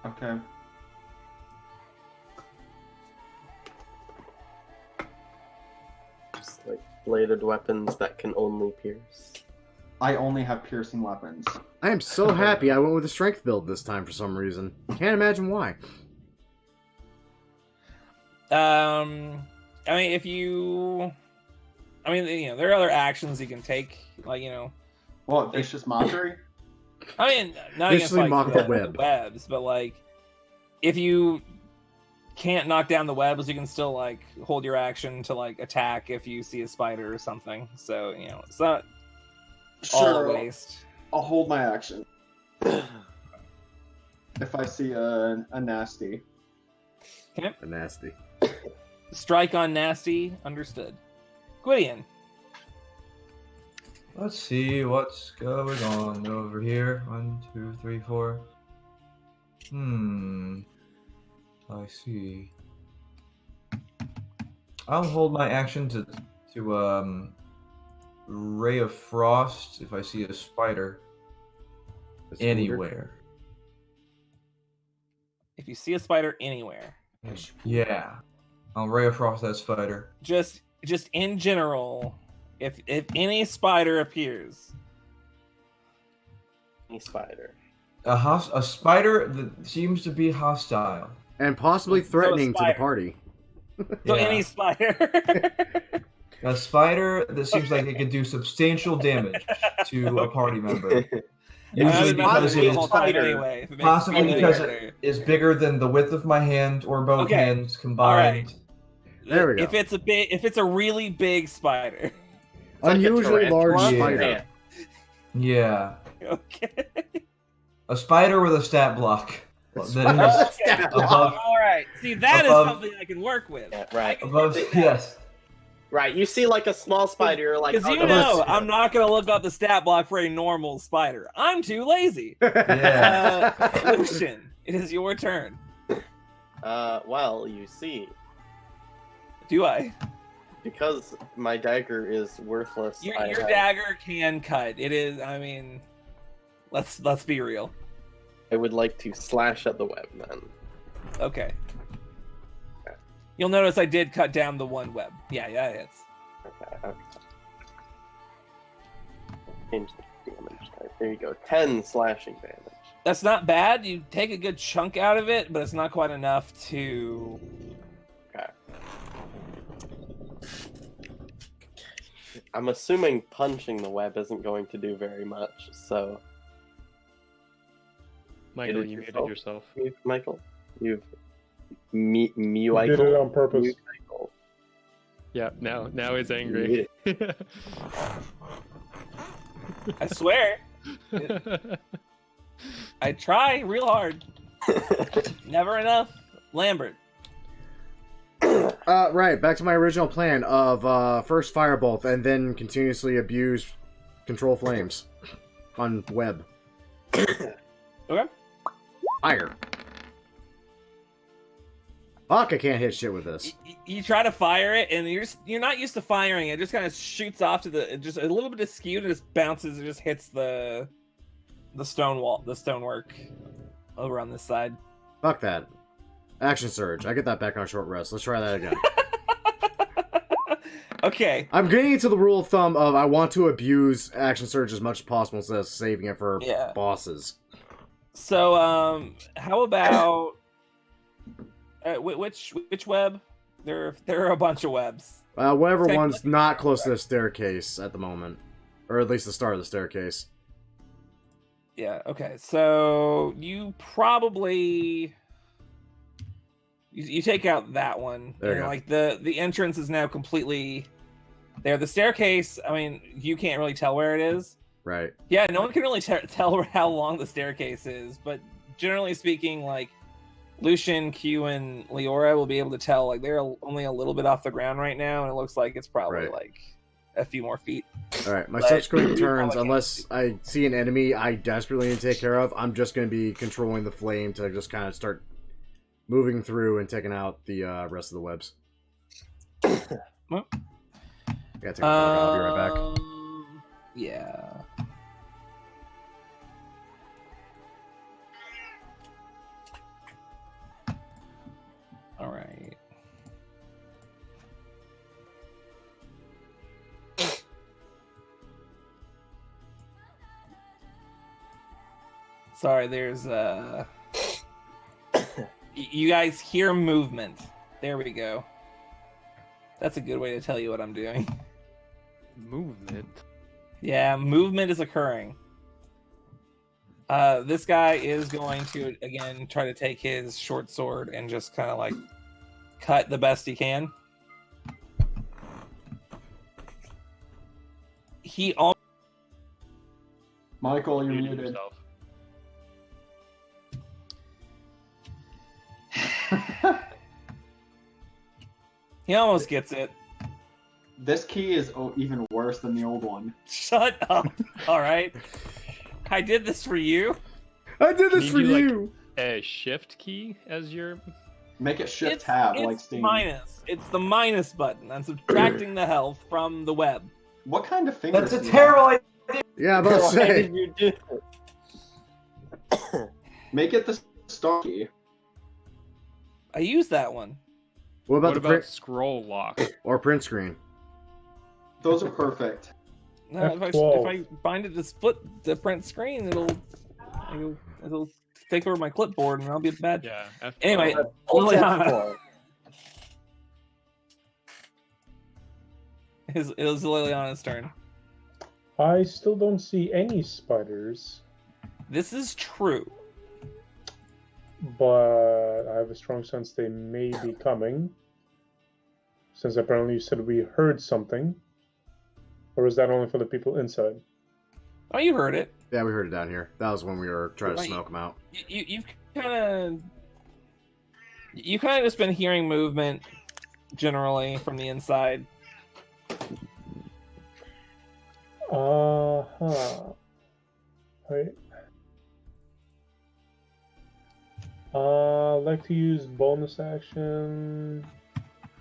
Okay. Just bladed weapons that can only pierce. I only have piercing weapons. I am so happy I went with a strength build this time for some reason. Can't imagine why. I mean, if you, there are other actions you can take, What, vicious mockery? I mean, not Viciously against mock the web. webs, but if you can't knock down the webs, you can still hold your action to attack if you see a spider or something. So it's not all a waste. I'll hold my action. If I see a nasty. Okay. Nasty. Strike on nasty. Understood. Gwydion. Let's see what's going on over here. 1, 2, 3, 4. I see. I'll hold my action to Ray of Frost if I see a spider anywhere. If you see a spider anywhere. Yeah. I'll Ray of Frost that spider. Just in general, if any spider appears. Any spider. A spider that seems to be hostile. And possibly threatening to the party. So Yeah. any spider. A spider that seems like it could do substantial damage to a party member. Usually because it is possibly because it is bigger than the width of my hand or both hands combined. There we go. If it's a really big spider. Unusually large tarantula. spider. Yeah. Yeah. Okay. A spider with a stat block. That Spider is with a stat block. above, All right. See, that is above- something I can work with. Yeah, right. above, yes. Right. You see like a small spider, you're like, Because oh, you no, know, that's- I'm not gonna look up the stat block for a normal spider. I'm too lazy. Yeah. Lucian, it is your turn. Well, you see, Do I? because my dagger is worthless. Your I have- dagger can cut. It is. I mean, let's be real. I would like to slash at the web then. Okay. You'll notice I did cut down the one web. Yeah, it's. Okay. Change the damage type. There you go. 10 slashing damage. That's not bad. You take a good chunk out of it, but it's not quite enough to. Okay. I'm assuming punching the web isn't going to do very much, so. Michael, Did it you made it yourself? yourself. Michael? You've. Me, You did it on purpose. Michael. Yeah, now he's angry. I swear, I try real hard. Never enough. Lambert. Right, back to my original plan of first firebolt and then continuously abuse control flames on web. Okay. Fire. Fuck, I can't hit shit with this. You try to fire it, and you're not used to firing. It just kind of shoots off to the just a little bit askew, and just bounces. It just hits the stone wall, the stonework over on this side. Fuck that. Action surge. I get that back on a short rest. Let's try that again. Okay. I'm getting into the rule of thumb of I want to abuse action surge as much as possible instead of saving it for bosses. So, how about which web? There are a bunch of webs. Whatever one's not close to the staircase at the moment, or at least the start of the staircase. Yeah. Okay. So you probably you take out that one. There you and, go. like the entrance is now completely there. The staircase. I mean, you can't really tell where it is. Right. Yeah. No one can really tell how long the staircase is, but generally speaking, like Lucian, Q, and Leora will be able to tell. Like they're only a little bit off the ground right now, and it looks like it's probably Right. like a few more feet. Alright, my But subsequent you turns, probably unless I see an enemy I desperately need to take care of, I'm just going to be controlling the flame to just kind of start moving through and taking out the rest of the webs. Well, Gotta take a photo, I'll be right back. Yeah. All right. Sorry, there's you guys hear movement. There we go. That's a good way to tell you what I'm doing. Movement. Yeah, movement is occurring. This guy is going to again try to take his short sword and just kind of like cut the best he can. He almost Michael, you're Muted muted. yourself. he almost gets it. This key is even worse than the old one. Shut up. All right. I did this for you. I did this Can for you do, like, you! A shift key as your. Make it shift tab like Steam. minus. It's the minus button. I'm subtracting the health from the web. What kind of finger? That's a terrible idea. Yeah, I'm about to Why say. did you do it? Make it the star key. I used that one. What about What the about print scroll lock? or print screen? Those are perfect. No, if F12. I bind it to split the print screen, it'll take over my clipboard and I'll be bad. Yeah. F12. Anyway, What's that Liliana. for? It was Liliana's turn. I still don't see any spiders, This is true. but I have a strong sense they may be coming. Since apparently you said we heard something. Or is that only for the people inside? Oh, you heard it. Yeah, we heard it down here. That was when we were trying to Right. smoke them out. You've kind of just been hearing movement generally from the inside. Right. I'd like to use bonus action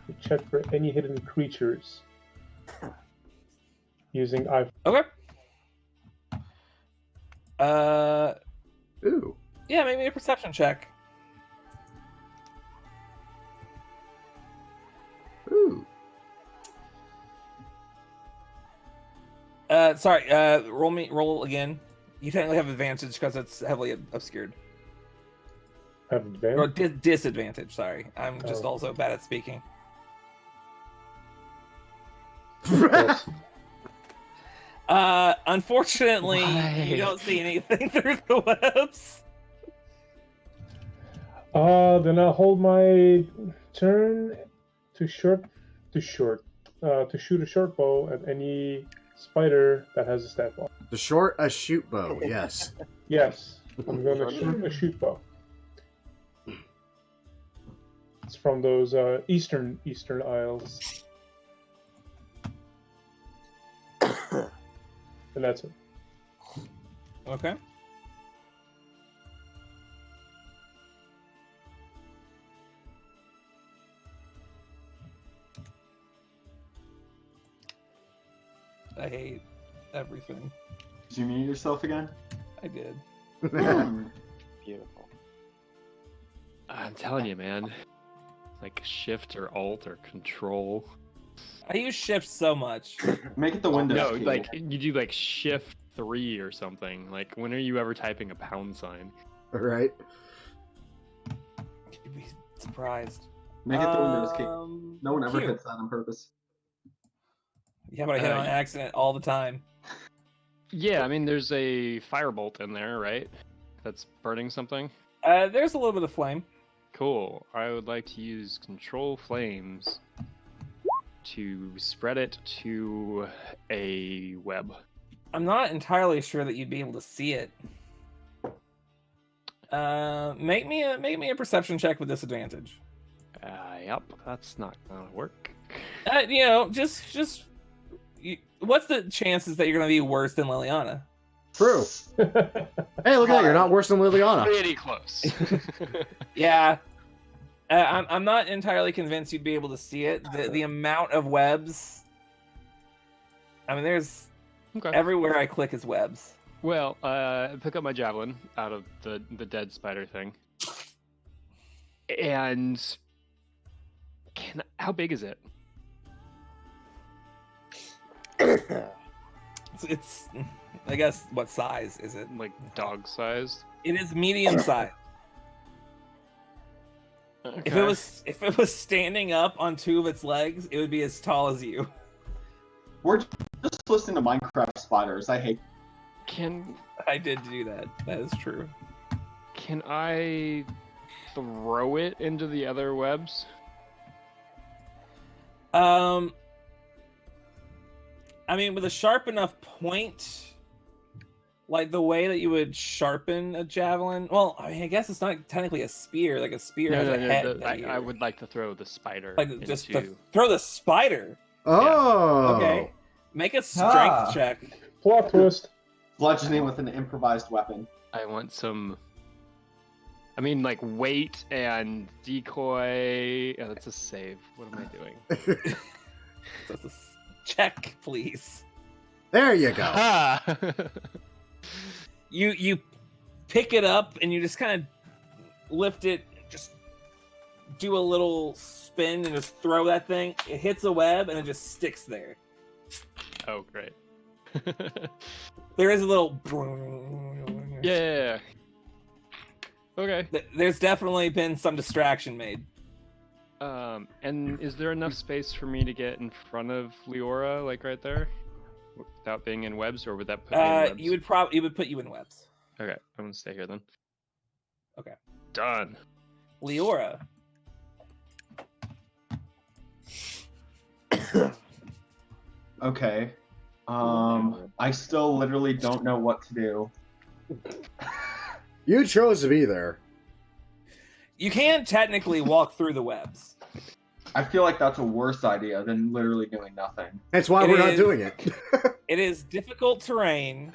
to check for any hidden creatures using I. Okay. Ooh. Yeah, make me a perception check. Ooh. Sorry. Roll again. You technically have advantage because it's heavily obscured. Have Or advantage. disadvantage. Sorry, I'm just Oh. also bad at speaking. Yes. Unfortunately, Why? you don't see anything through the webs. Then I'll hold my turn to shoot a short bow at any spider that has a stat ball. The short a shoot bow, yes. Yes, I'm going to shoot a shoot bow. It's from those eastern isles, and that's it. Okay. I hate everything. Did you mute yourself again? I did. Beautiful. I'm telling you, man. Like Shift or Alt or Control. I use shift so much. Make it the Windows No, key. like you do like Shift 3 or something. Like when are you ever typing a pound sign? Right? You'd be surprised. Make it the Windows key. No one ever cute. hits that on purpose. Yeah, but I hit it on accident all the time. Yeah, I mean there's a firebolt in there, right? That's burning something. There's a little bit of flame. Cool. I would like to use Control Flames to spread it to a web. I'm not entirely sure that you'd be able to see it. Make me a perception check with disadvantage. Yep, that's not gonna work. What's the chances that you're gonna be worse than Liliana? True. Hey, look at that. You're not worse than Liliana. Pretty close. Yeah. I'm not entirely convinced you'd be able to see it. The amount of webs. I mean, there's Okay. everywhere I click is webs. Well, I pick up my javelin out of the dead spider thing. And how big is it? It's I guess, what size is it? Like dog sized? It is medium size. Okay. If it was standing up on two of its legs, it would be as tall as you. We're just listening to Minecraft spiders. I hate. I did do that. That is true. Can I throw it into the other webs? I mean, with a sharp enough point, like the way that you would sharpen a javelin. Well, I mean, I guess it's not technically a spear. Like a spear has a head. I would like to throw the spider. Like just into... throw the spider. Oh. Okay. Make a strength check. Plot twist. Bludgeoning with an improvised weapon. I want some. I mean, like weight and decoy. Yeah, that's a save. What am I doing? That's a check, please. There you go. Ah! You pick it up and you just kind of lift it, just do a little spin and just throw that thing. It hits a web and it just sticks there. Oh, great. There is a little. Yeah. Okay. There's definitely been some distraction made. And is there enough space for me to get in front of Leora, like right there, without being in webs, or would that put me in webs? It would put you in webs. Okay, I'm gonna stay here then. Okay. Done. Leora. Okay. I still literally don't know what to do. You chose to be there. You can technically walk through the webs. I feel like that's a worse idea than literally doing nothing. That's why we're not doing it. It is difficult terrain.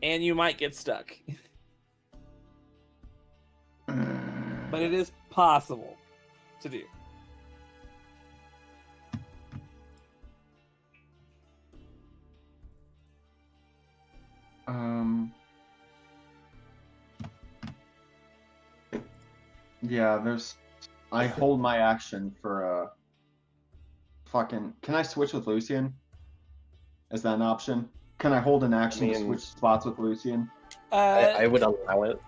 And you might get stuck. But it is possible to do. Yeah, I hold my action for fucking. Can I switch with Lucian? Is that an option? Can I hold an action to switch spots with Lucian? I would allow it.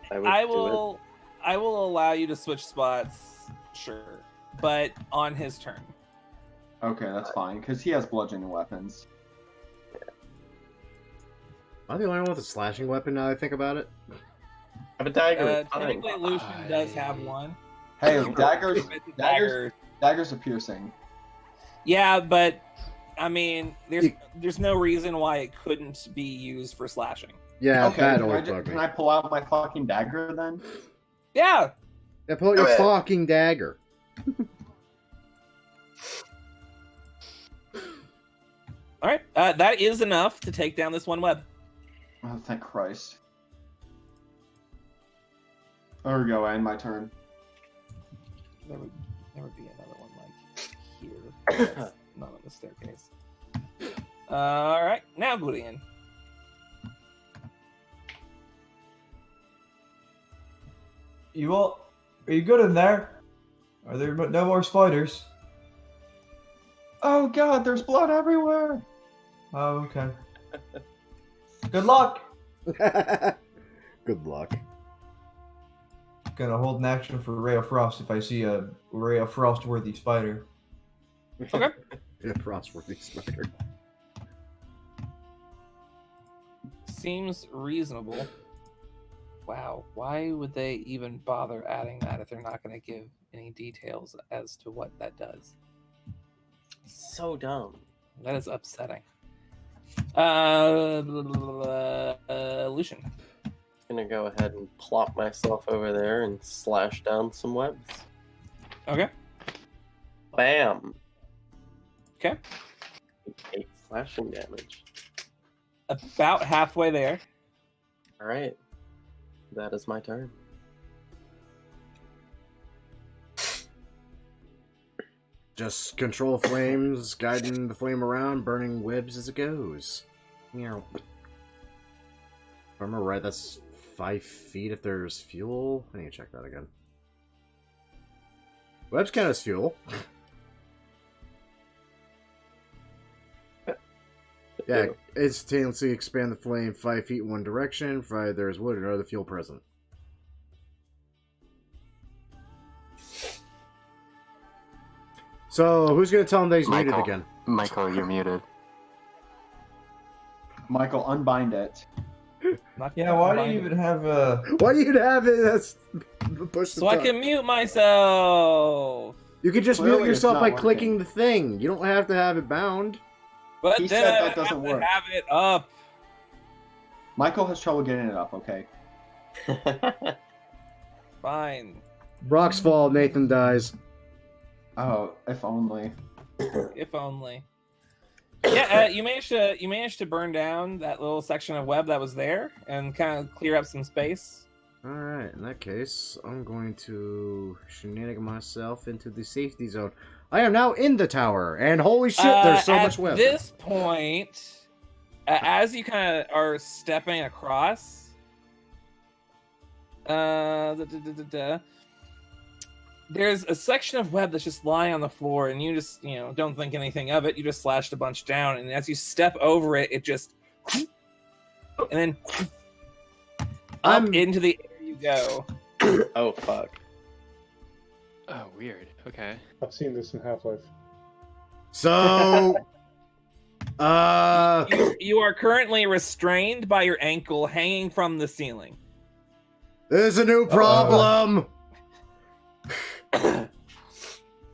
I will allow you to switch spots, sure, but on his turn. Okay, that's fine, because he has bludgeoning weapons. Am I the only one with a slashing weapon now that I think about it? I have a dagger. Technically, Lucian does have one. Hey, daggers are piercing. Yeah, but I mean, there's no reason why it couldn't be used for slashing. Yeah, okay, that always bugged me. Can I pull out my fucking dagger then? Yeah. Yeah, pull out your fucking dagger. All right, that is enough to take down this one web. Oh, thank Christ. There we go, I end my turn. There would be another one like here. Not on the staircase. All right, now Gwydion. Are you good in there? Are there no more spiders? Oh god, there's blood everywhere! Oh, okay. Good luck! Good luck. Gonna hold an action for Ray of Frost if I see a Ray of Frost worthy spider. Okay. Yeah, Frostworthy spider. Seems reasonable. Wow, why would they even bother adding that if they're not going to give any details as to what that does? So dumb. That is upsetting. Lucian. Gonna go ahead and plop myself over there and slash down some webs. Okay. Bam. Okay. 8 slashing damage. About halfway there. All right. That is my turn. Just control flames, guiding the flame around, burning webs as it goes. Meow. If I remember right, that's 5 feet if there's fuel. I need to check that again. Webs count as fuel. Yeah, instantaneously expand the flame 5 feet in one direction, provided there is wood or other fuel present. So, who's going to tell him that he's muted again? Michael, you're muted. Michael, unbind it. Yeah, why do you even have a... Why do you have it? That's push the So I can mute myself. You can just Clearly mute it's yourself not by working. clicking the thing. You don't have to have it bound. But He then said I that doesn't have work. to have it up. Michael has trouble getting it up, okay? Fine. Rocks fall, Nathan dies. Oh, if only. If only. Yeah, you managed to burn down that little section of web that was there and kind of clear up some space. Alright, in that case, I'm going to shenanigan myself into the safety zone. I am now in the tower, and holy shit, there's so much web. At this point, as you kind of are stepping across, there's a section of web that's just lying on the floor, and you just, don't think anything of it. You just slashed a bunch down, and as you step over it, it just, and then up into the air you go. Oh, fuck. Oh, weird. Okay. I've seen this in Half-Life. So, You are currently restrained by your ankle hanging from the ceiling. there's a new problem.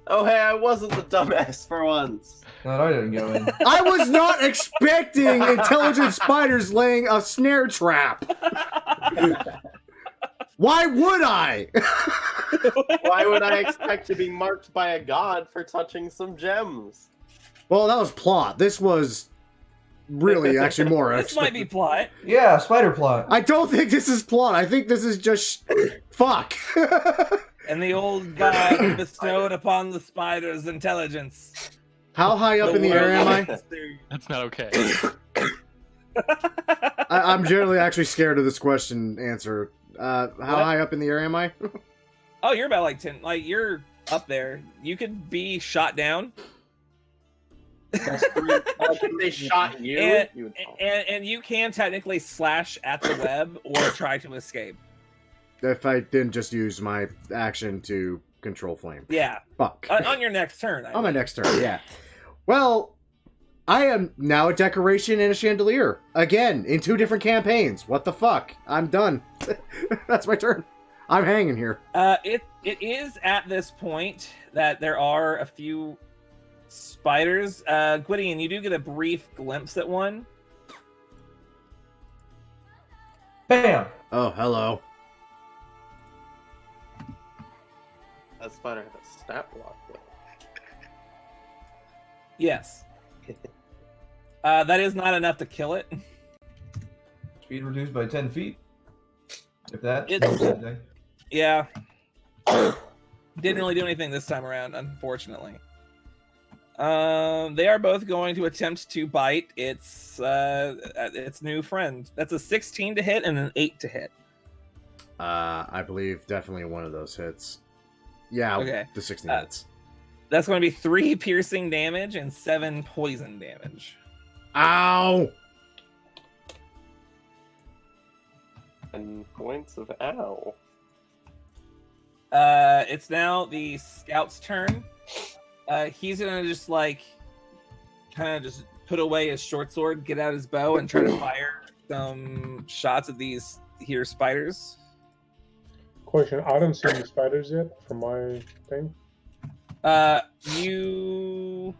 Oh, hey, I wasn't the dumbass for once. God, I didn't go in. I was not expecting intelligent spiders laying a snare trap. Why would I? Why would I expect to be marked by a god for touching some gems? Well, that was plot. This was really actually more. This might be plot. Yeah, spider plot. I don't think this is plot. I think this is just fuck. And the old god bestowed upon the spiders intelligence. How high up in the air am I? That's not okay. I'm generally actually scared of this question answer. How high up in the air am I? Oh, you're about like 10. Like you're up there. You could be shot down. If they shot you, And you can technically slash at the web or try to escape. If I didn't just use my action to control flame. Yeah. Fuck. On your next turn. On my next turn, yeah. Well, I am now a decoration and a chandelier. Again, in 2 different campaigns. What the fuck? I'm done. That's my turn. I'm hanging here. It is at this point that there are a few spiders. Gwydion, you do get a brief glimpse at one. Bam! Oh, hello. That spider had a stat block, though. Yes. That is not enough to kill it. Speed reduced by 10 feet. If that. It- Yeah. Didn't really do anything this time around, unfortunately. They are both going to attempt to bite its new friend. That's a 16 to hit and an 8 to hit. I believe definitely one of those hits. Yeah, Okay. the 16 hits. That's going to be 3 piercing damage and 7 poison damage. Ow! 10 points of ow. It's now the scout's turn. He's gonna just like kind of just put away his short sword, get out his bow, and try to fire some shots at these here spiders. Question: I don't see any spiders yet from my thing. You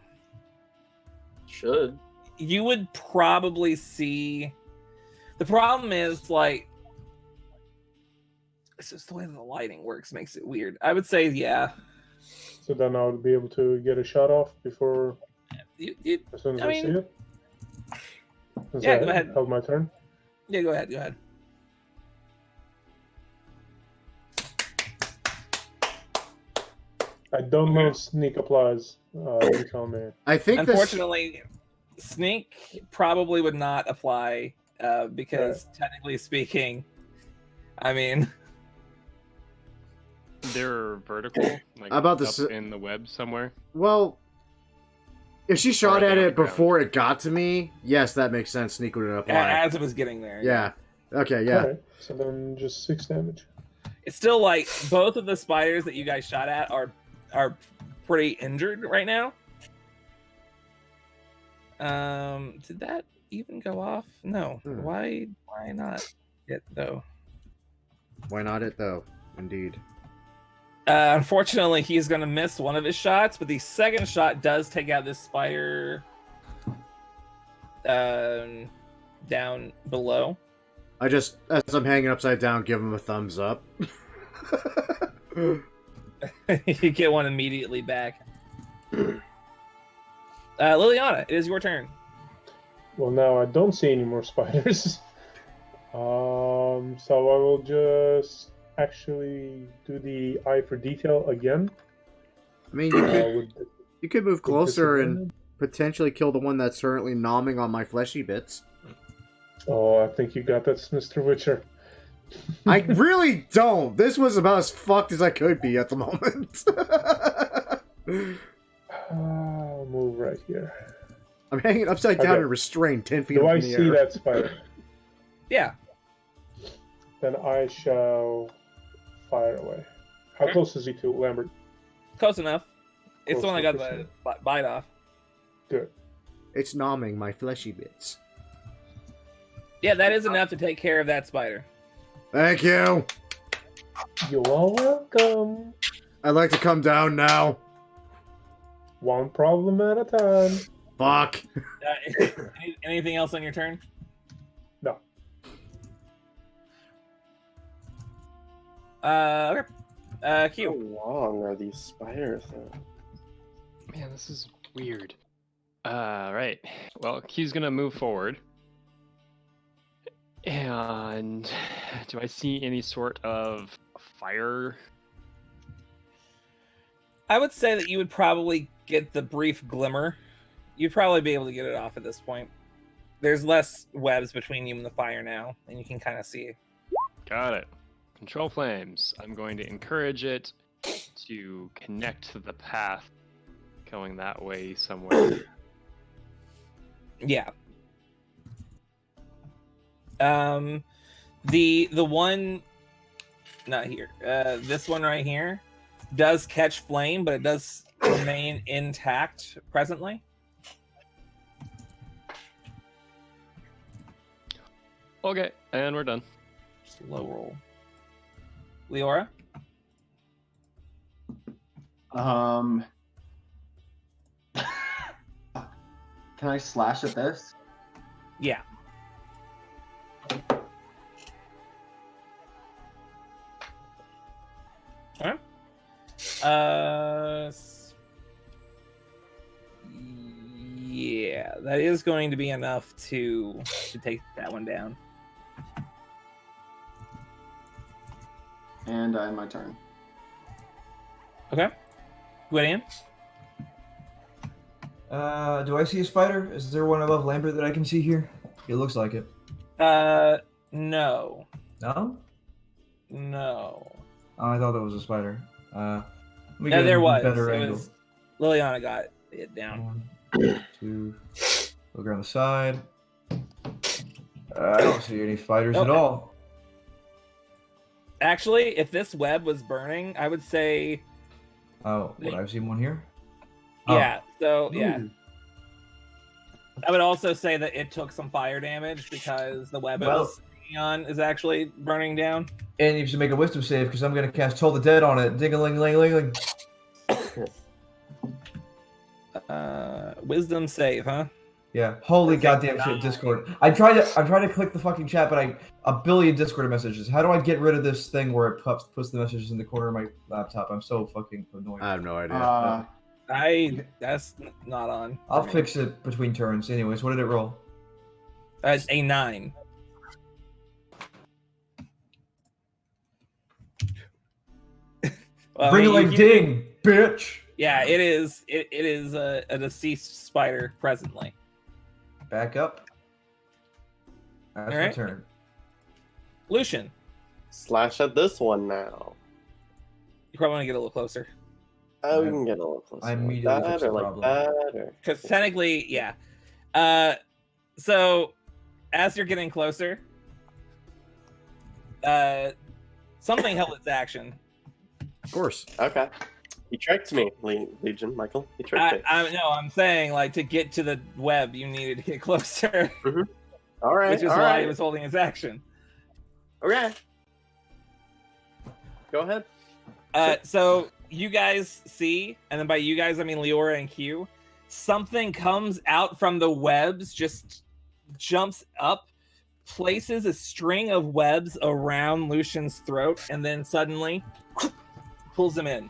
Should. would probably see. The problem is like it's just the way the lighting works makes it weird. I would say yeah. So then I would be able to get a shot off before as soon as I I mean- see it. Is Yeah, that go ahead. held my turn? Yeah, go ahead. Go ahead. I don't know if sneak applies. You tell me. I think Unfortunately, sneak probably would not apply because technically speaking, I mean, They're vertical, like About the up s- in the web somewhere. Well, if she shot Or at on the it before it got to me, yes, that makes sense. Sneak wouldn't apply. as it was getting there. Yeah. Okay, yeah. Alright, so then just 6 damage. It's still like both of the spiders that you guys shot at are pretty injured right now. Did that even go off? No. Why not it though? Why not it, though? Indeed. Unfortunately, he's going to miss one of his shots, but the second shot does take out this spider down below. I just, as I'm hanging upside down, give him a thumbs up. You get one immediately back. Liliana, it is your turn. Well, now I don't see any more spiders. So I will just actually do the eye for detail again. I mean, with you could move closer and disadvantage. potentially kill the one that's currently nomming on my fleshy bits. Oh, I think you got that, Mr. Witcher. I really don't. This was about as fucked as I could be at the moment. I'll move right here. I'm hanging upside down Okay. and restrained 10 feet Do up I in the see air. that spider? Yeah. Then I shall fire away. How close is he to Lambert? Close enough. It's Close the one that got the enough. bite off. Good. It's nomming my fleshy bits. Yeah, that is enough to take care of that spider. Thank you. You are welcome. I'd like to come down now. One problem at a time. Fuck. Anything else on your turn? No. Okay. How Q. long are these spiders? Man, this is weird. Right. Well, Q's gonna move forward. And do I see any sort of fire? I would say that you would probably get the brief glimmer. You'd probably be able to get it off at this point. There's less webs between you and the fire now, and you can kind of see. Got it. Control flames. I'm going to encourage it to connect to the path going that way somewhere. Yeah. The one, not here. This one right here does catch flame, but it does remain intact presently. Okay, and we're done. Just low roll. Leora? Can I slash at this? Yeah. Alright. Yeah, that is going to be enough to take that one down. And I end my turn. Okay. Gwydion? Do I see a spider? Is there one above Lambert that I can see here? It looks like it. No. No? No. Oh, I thought that was a spider. Let me Yeah, get there a was. better It angle. was. Liliana got it down. 1, 2. Look around the side. I don't see any spiders at Okay. all. Actually, if this web was burning, I would say, Oh, would I have seen one here? yeah. So yeah, Ooh. I would also say that it took some fire damage because the web it was sitting on is actually burning down. And you should make a wisdom save because I'm going to cast Toll the Dead on it. Ding-a-ling-ling-ling. Wisdom save, huh? Yeah. Holy goddamn shit, Discord. I'm trying to click the fucking chat, but a billion Discord messages. How do I get rid of this thing where it puts the messages in the corner of my laptop? I'm so fucking annoyed. I have no idea. That's not on. I'll fix it between turns. Anyways, what did it roll? That's a 9. Well, Bring it like you- ding, bitch. Yeah, it is. It is a deceased spider presently. Back up. That's my Alright. turn. Lucian, Slash at this one now. you probably want to get a little closer Oh, we can get a little closer. I Like immediately that, fixed or the like problem. that, or... because technically, yeah. So as you're getting closer, something held its action. Of course. Okay. He tricked me, Legion, Michael. He tricked me. I'm saying like to get to the web, you needed to get closer, All right, which is all why right. he was holding his action. Okay. Go ahead. So you guys see, and then by you guys I mean Leora and Q, something comes out from the webs, just jumps up, places a string of webs around Lucian's throat, and then suddenly pulls him in.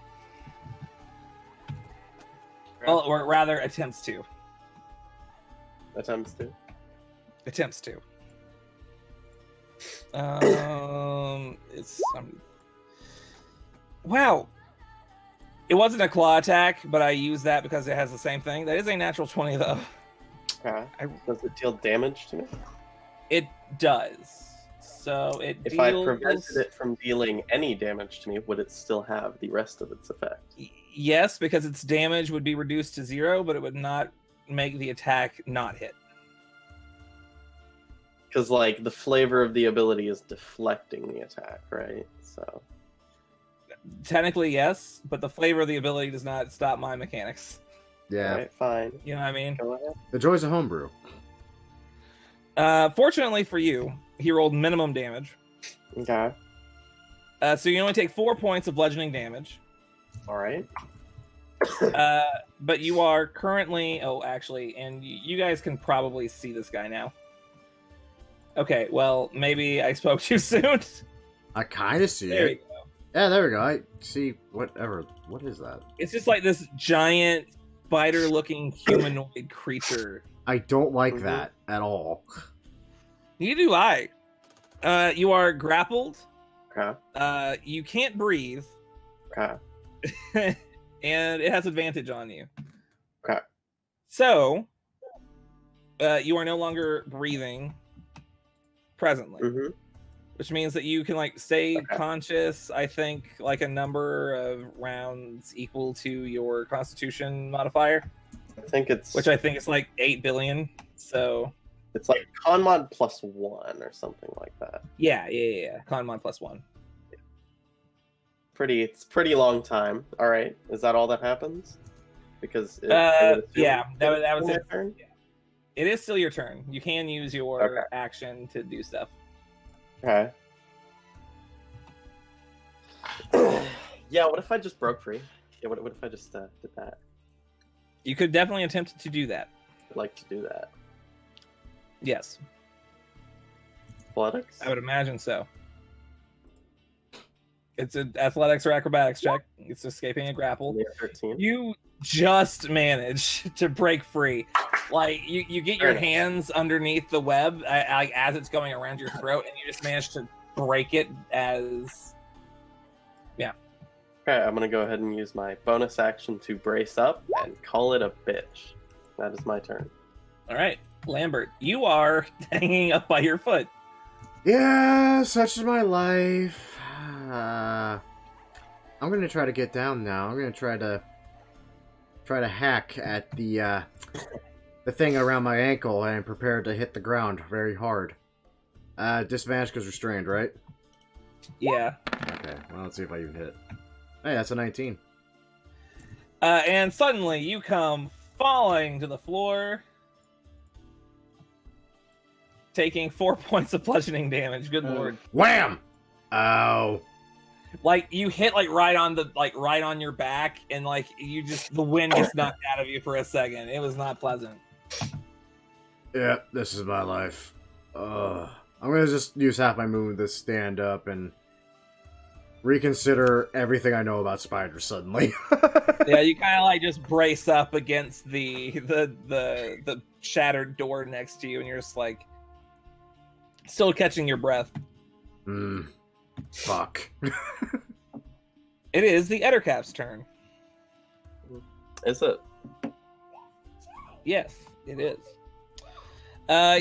Well, or rather attempts to. Attempts to. Attempts to. It's wow. It wasn't a claw attack, but I use that because it has the same thing. That is a natural 20 though. Okay. Does it deal damage to me? It does. So it If deals... I prevented it from dealing any damage to me, would it still have the rest of its effect? Yes, because its damage would be reduced to 0, but it would not make the attack not hit. Because, like, the flavor of the ability is deflecting the attack, right? So. Technically, yes, but the flavor of the ability does not stop my mechanics. Yeah. Alright, fine. You know what I mean? Go ahead. The joys of homebrew. Fortunately for you, he rolled minimum damage. Okay. So you only take 4 points of bludgeoning damage. Alright. But you are currently. Oh, actually, and you guys can probably see this guy now. Okay, well, maybe I spoke too soon. I kind of see There you it. go. Yeah, there we go. I see whatever. What is that? It's just like this giant spider-looking humanoid creature. I don't like that at all. Neither do I. You are grappled. Okay. You can't breathe. Okay. And it has advantage on you. Okay. So, you are no longer breathing presently, which means that you can like stay conscious. I think like a number of rounds equal to your Constitution modifier. I think it's which I think is like 8 billion. So it's like con mod +1 or something like that. Yeah. Con mod +1. It's pretty long time. All right, is that all that happens? Because that was it. Turn? It is still your turn. You can use your action to do stuff. Okay. Yeah. What if I just broke free? Yeah. What if I just did that? You could definitely attempt to do that. I'd like to do that. Yes. Athletics? I would imagine so. It's an athletics or acrobatics check. It's escaping a grapple. 13. You just manage to break free. Like you get your hands underneath the web like as it's going around your throat, and you just manage to break it as. Yeah. Okay, I'm gonna go ahead and use my bonus action to brace up and call it a bitch. That is my turn. All right, Lambert, you are hanging up by your foot. Yeah, such is my life. I'm gonna try to get down now. I'm gonna try to hack at the thing around my ankle and prepare to hit the ground very hard. Disadvantage because restrained, right? Yeah. Okay, well, let's see if I even hit. Hey, that's a 19. And suddenly you come falling to the floor, taking 4 points of bludgeoning damage. Good lord! Wham! Oh. Like you hit right on your back, and like the wind gets knocked out of you for a second. It was not pleasant. Yeah, this is my life. I'm gonna just use half my movement to stand up and reconsider everything I know about spiders suddenly. Yeah, you kind of like just brace up against the shattered door next to you, and you're just like still catching your breath. Fuck. It is the Ettercap's turn. Is it? Yes, it is.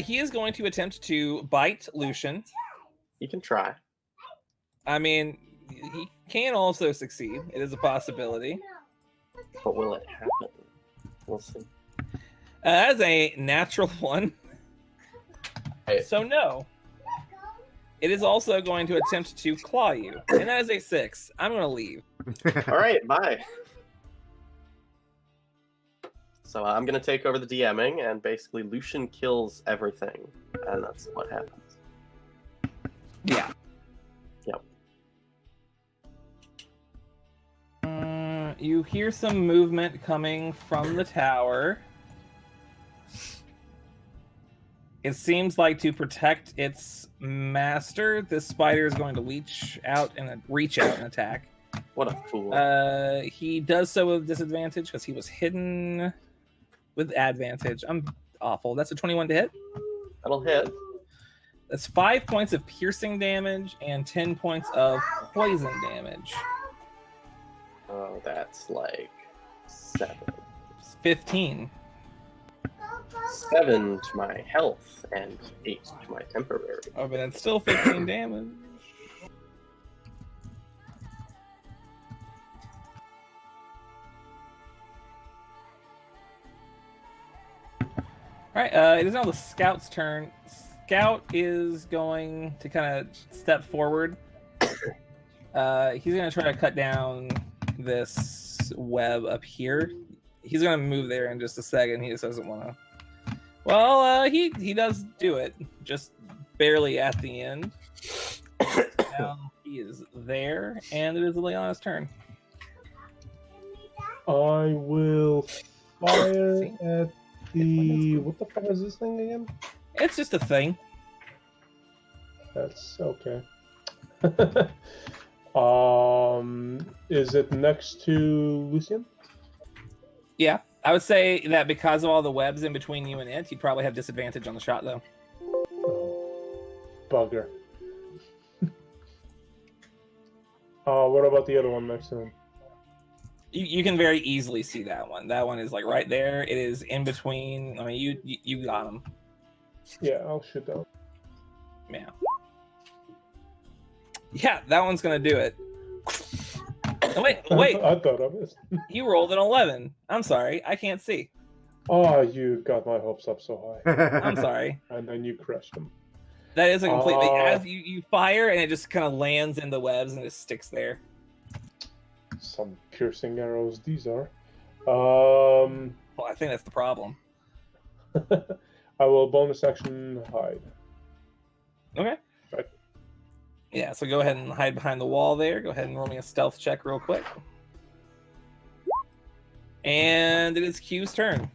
He is going to attempt to bite Lucian. You can try. I mean, he can also succeed. It is a possibility. But will it happen? We'll see. As a natural one. Hey. So no. It is also going to attempt to claw you. And that is a 6. I'm going to leave. All right, bye. So I'm going to take over the DMing, and basically Lucian kills everything. And that's what happens. Yeah. Yep. You hear some movement coming from the tower. It seems like to protect its master, this spider is going to reach out and attack. What a fool. He does so with disadvantage because he was hidden with advantage. I'm awful. That's a 21 to hit. That'll hit. That's 5 points of piercing damage and 10 points of poison damage. Oh, that's like 7. 15. 7 to my health and 8 to my temporary. Oh, but it's still 15 damage. Alright, it is now the Scout's turn. Scout is going to kind of step forward. He's going to try to cut down this web up here. He's going to move there in just a second. He just doesn't want to. Well, he does do it, just barely at the end. Now he is there, and it is Leona's turn. I will fire at the... What the fuck is this thing again? It's just a thing. That's okay. Is it next to Lucian? Yeah, I would say that because of all the webs in between you and it, you'd probably have disadvantage on the shot, though. Oh, bugger. What about the other one next to him? You can very easily see that one. That one is like right there. It is in between. I mean, you got him. Yeah, I'll shoot that one. Yeah. Yeah, that one's gonna do it. Wait. I thought I missed. You rolled an 11. I'm sorry, I can't see. Oh, you got my hopes up so high. I'm sorry. And then you crushed them. That is a completely as you fire and it just kind of lands in the webs and just sticks there. Some piercing arrows these are. Well, I think that's the problem. I will bonus action hide. Okay. Right. Yeah, so go ahead and hide behind the wall there. Go ahead and roll me a stealth check real quick. And it is Q's turn.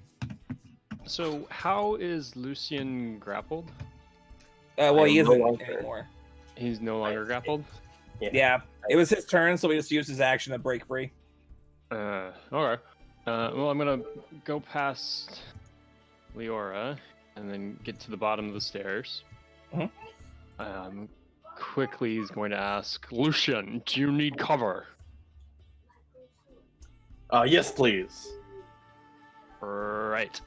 So, how is Lucian grappled? Well, he isn't longer. anymore. He's no longer grappled? Yeah, it was his turn, so we just used his action to break free. Okay. Well, I'm gonna go past Leora and then get to the bottom of the stairs. Quickly is going to ask, Lucian, do you need cover? Yes, please. Right.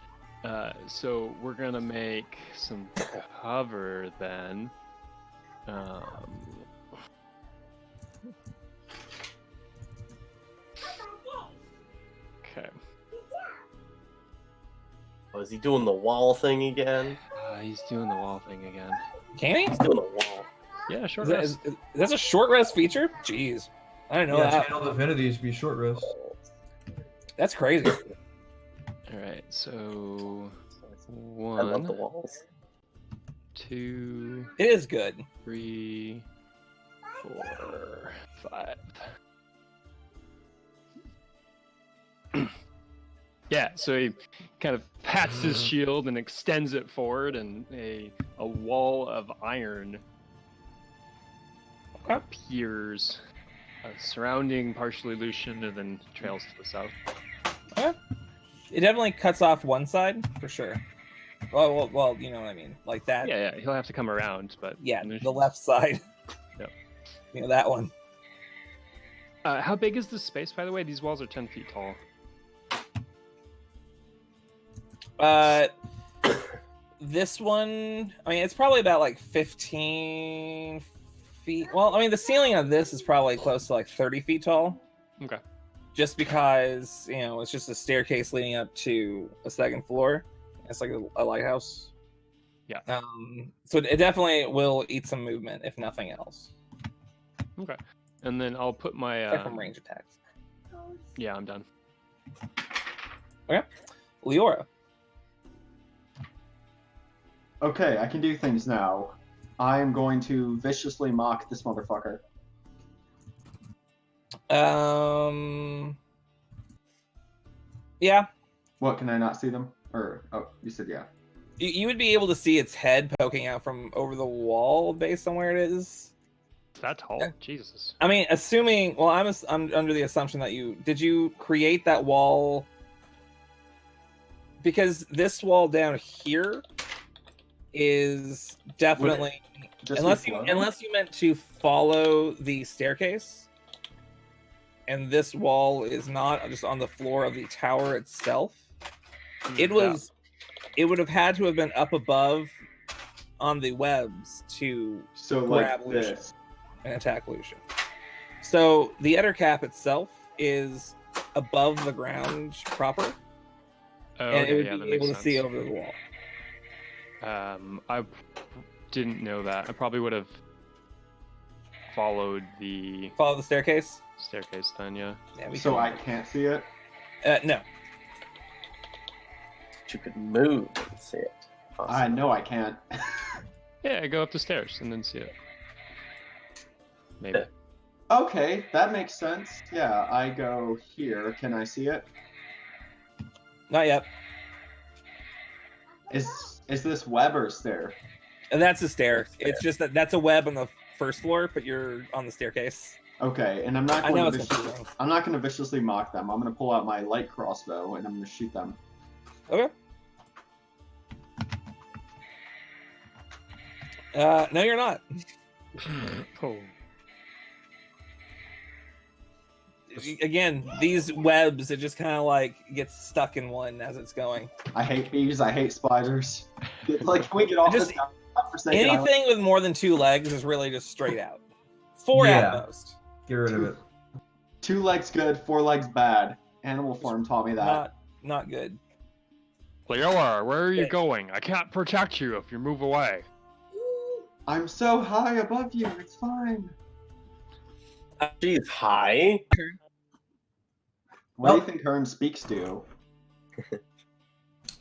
So we're gonna make some cover then. Okay. Oh, is he doing the wall thing again? He's doing the wall thing again. Can he? He's doing the wall. Yeah, short Is rest. that a short rest feature? Jeez. I didn't know Yeah, that. channel divinities be short rest. That's crazy. Alright, so I love the 1, walls. 2, It is good. 3, 4, 5. Yeah, so he kind of pats his shield and extends it forward, and a wall of iron appears, surrounding partially Lucian, and then trails to the south. Okay. It definitely cuts off one side for sure. Well, you know what I mean, like that. Yeah, he'll have to come around, but Yeah, Lucian's- the left side. Yep. You know that one. How big is this space, by the way? These walls are 10 feet tall. This one, I mean, it's probably about like 15 feet. Well, I mean, the ceiling of this is probably close to like 30 feet tall. Okay. Just because, you know, it's just a staircase leading up to a second floor. It's like a lighthouse. Yeah. So it definitely will eat some movement, if nothing else. Okay. And then I'll put my... Except from range attacks. Yeah, I'm done. Okay. Leora. Okay, I can do things now. I'm going to viciously mock this motherfucker. Yeah. What, can I not see them? Or, oh, you said yeah. You would be able to see its head poking out from over the wall based on where it is. Is that tall? Jesus. I mean, assuming... Well, I'm under the assumption that did you create that wall... Because this wall down here is definitely... Unless you meant to follow the staircase, and this wall is not just on the floor of the tower itself, it would have had to have been up above on the webs to grab like Lucian this. and attack Lucian. So the Ettercap itself is above the ground proper, Oh, and okay, it would yeah, that be makes able to sense. see over the wall. I didn't know that. I probably would have followed the Follow the staircase. staircase then, yeah. Yeah, we So can- I can't see it? no. But you could move and see it. I know I can't. Yeah, go up the stairs and then see it. Maybe. Okay, that makes sense. Yeah, I go here. Can I see it? Not yet. Is this web or stair? And that's a stair. It's just that's a web on the first floor, but you're on the staircase. Okay, and I'm not I know going it's to confusing. I'm not going to viciously mock them. I'm going to pull out my light crossbow and I'm going to shoot them. Okay. No, you're not. Cool. Again, these webs, it just kind of like gets stuck in one as it's going. I hate bees. I hate spiders. Like, can we get off Just this topic for a second? anything with more than 2 legs is really just straight out. 4 Yeah. at most. Get rid of it. 2 legs good, 4 legs bad. Animal form taught me that. Not good. Leora, where are you going? I can't protect you if you move away. I'm so high above you. It's fine. She's high. What do you think Herm speaks to?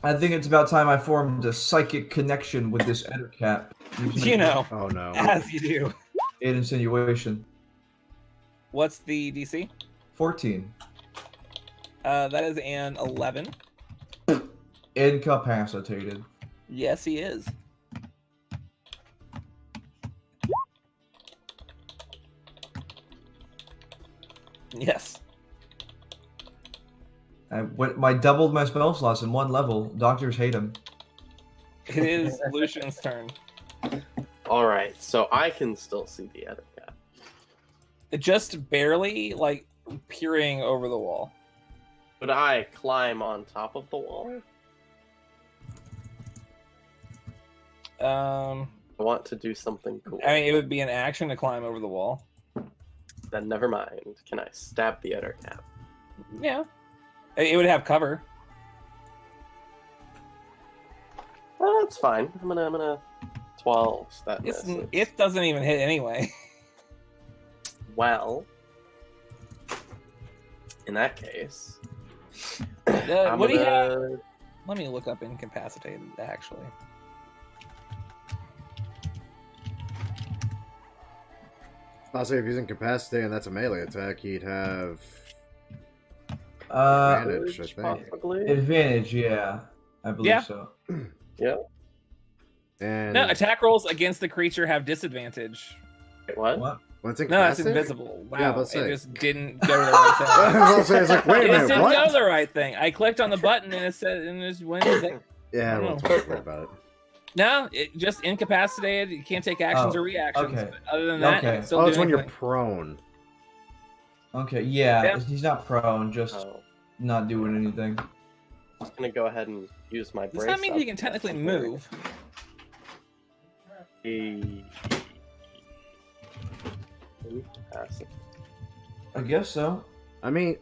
I think it's about time I formed a psychic connection with this Ettercap. You know, Oh no. as you do. An insinuation. What's the DC? 14. That is an 11. Incapacitated. Yes, he is. Yes. I doubled my spell slots in 1 level. Doctors hate him. It is Lucian's turn. All right, so I can still see the other cat. Just barely, like, peering over the wall. Could I climb on top of the wall? I want to do something cool. I mean, it would be an action to climb over the wall. Then never mind. Can I stab the other cat? Yeah. It would have cover. Oh, that's fine. I'm gonna 12. That It's, misses. it doesn't even hit anyway. Well, in that case, I'm What do you have? gonna- Let me look up incapacitated, actually. I'll say if he's incapacitated and that's a melee attack, he'd have Uh, advantage, I think. possibly. advantage, yeah. I believe Yeah. so. Yeah. And No, attack rolls against the creature have disadvantage. Wait, what? What? when it's No, it's incapacitated? invisible. Wow, Yeah, but say. it just didn't go to the right thing. I was it's like, wait a It just minute, didn't go what? to the right thing. I clicked on the button and it said, and it just went. Yeah, I well, don't don't worry about it. No, it just incapacitated. You can't take actions Oh, or reactions. okay. But other than that, Okay. it's still Oh, it's doing when you're anything. prone. Okay, yeah, Yeah. he's not prone, just Oh, not doing anything. I'm just gonna go ahead and use my Does brace. that mean up. he can technically move? Incapacitated. I guess so. I mean,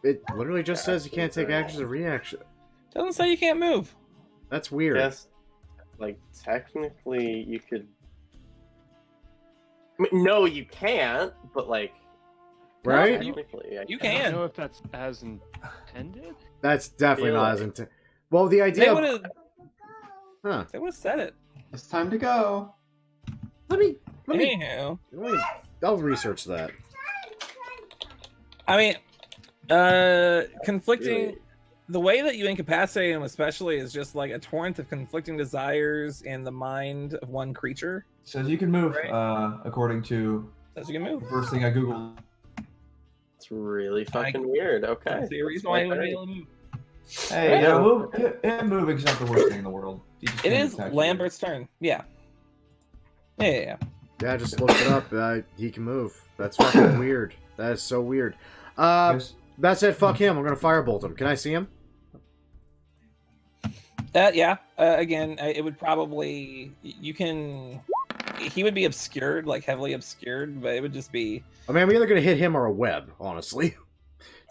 it literally just says you can't take actions or reactions. Doesn't say you can't move. That's weird. Yes, like technically you could. I mean, no, you can't. But like, Right? technically, I You I don't can. know if that's as intended. That's definitely not as Really? intense. Well, the They idea. would have. Huh. They would have said it. It's time to go. Let me. Anyhow, I'll research that. I mean, conflicting. Really? The way that you incapacitate him, especially, is just like a torrent of conflicting desires in the mind of one creature. Says you can move, Right. according to Says you can move. the first thing I googled. it's really fucking weird. Okay. That's the reason why he would be able to move. Hey, Yeah. moving's not the worst thing in the world. You just It can't is attack Lambert's turn. Yeah. Yeah. Yeah, just look it up. He can move. That's fucking weird. That is so weird. you. Yes. That said, fuck him. I'm gonna firebolt him. Can I see him? Yeah. Again, it would probably you can. He would be obscured, like heavily obscured, but it would just be I mean, I'm either gonna hit him or a web, honestly.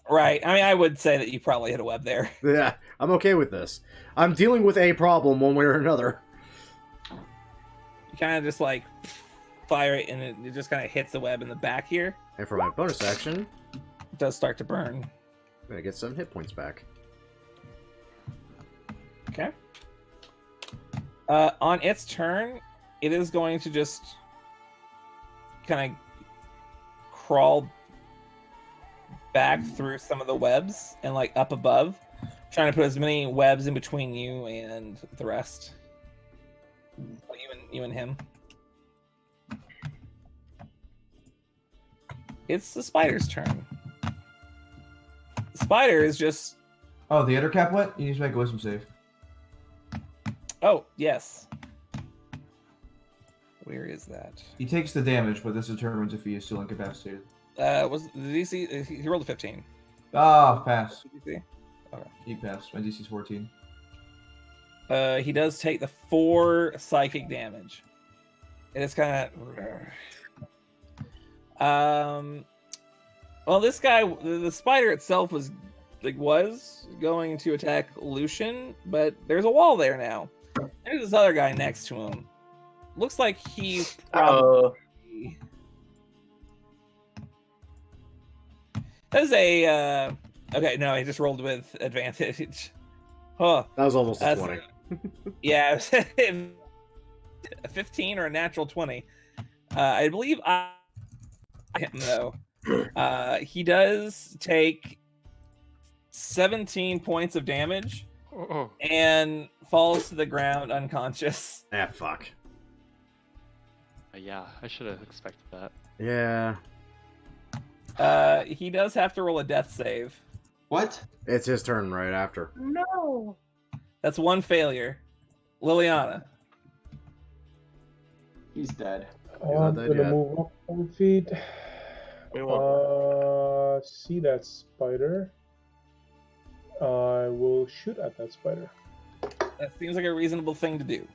right. I mean, I would say that you probably hit a web there. Yeah, I'm okay with this. I'm dealing with a problem one way or another. You kind of just like fire it, and it just kind of hits the web in the back here. And for my bonus action, It does start to burn. I'm gonna get some hit points back. Okay. On its turn, it is going to just kind of crawl back through some of the webs and like up above, trying to put as many webs in between you and the rest. You and him. It's the spider's turn. The spider is just... Oh, the Ettercap went? You need to make a wisdom save. Oh, yes. Where is that? He takes the damage, but this determines if he is still incapacitated. Was the DC? He rolled a 15. Ah, pass. DC? Okay. He passed. My DC's 14. He does take the 4 psychic damage. It is kind of... Well, this guy, the spider itself was going to attack Lucian, but there's a wall there now. There's this other guy next to him. Looks like he's probably... That is a... Okay, no, he just rolled with advantage. Huh. That was almost a 20. Yeah, a 15 or a natural 20. I believe I him though. He does take 17 points of damage and falls to the ground unconscious. Ah, fuck. Yeah, I should have expected that. Yeah. He does have to roll a death save. What? It's his turn right after. No. That's 1 failure. Liliana. He's dead. I'm dead gonna yet. move up 4 feet. See that spider. I will shoot at that spider. That seems like a reasonable thing to do.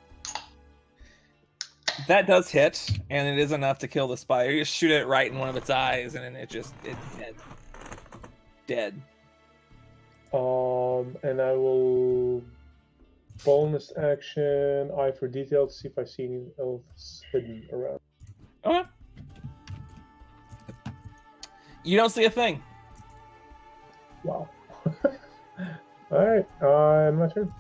That does hit, and it is enough to kill the spider. You just shoot it right in one of its eyes, and then it's dead. Dead. And I will bonus action eye for detail to see if I see any elves hidden around. Okay. You don't see a thing. Wow. Alright, my turn.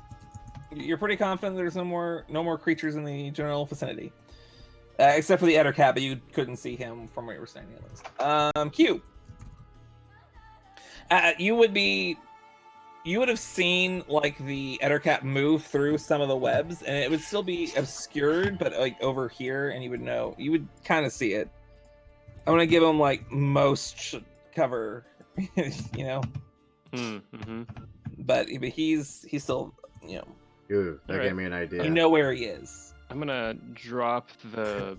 You're pretty confident there's no more creatures in the general vicinity. Except for the Ettercat, but you couldn't see him from where you were standing at least. Q. You would have seen like the Ettercat move through some of the webs, and it would still be obscured, but like over here, and you would kind of see it. I'm gonna give him like most cover, you know. Mm-hmm. But he's still, you know. Ooh, that Alright. gave me an idea. You know where he is. I'm gonna drop the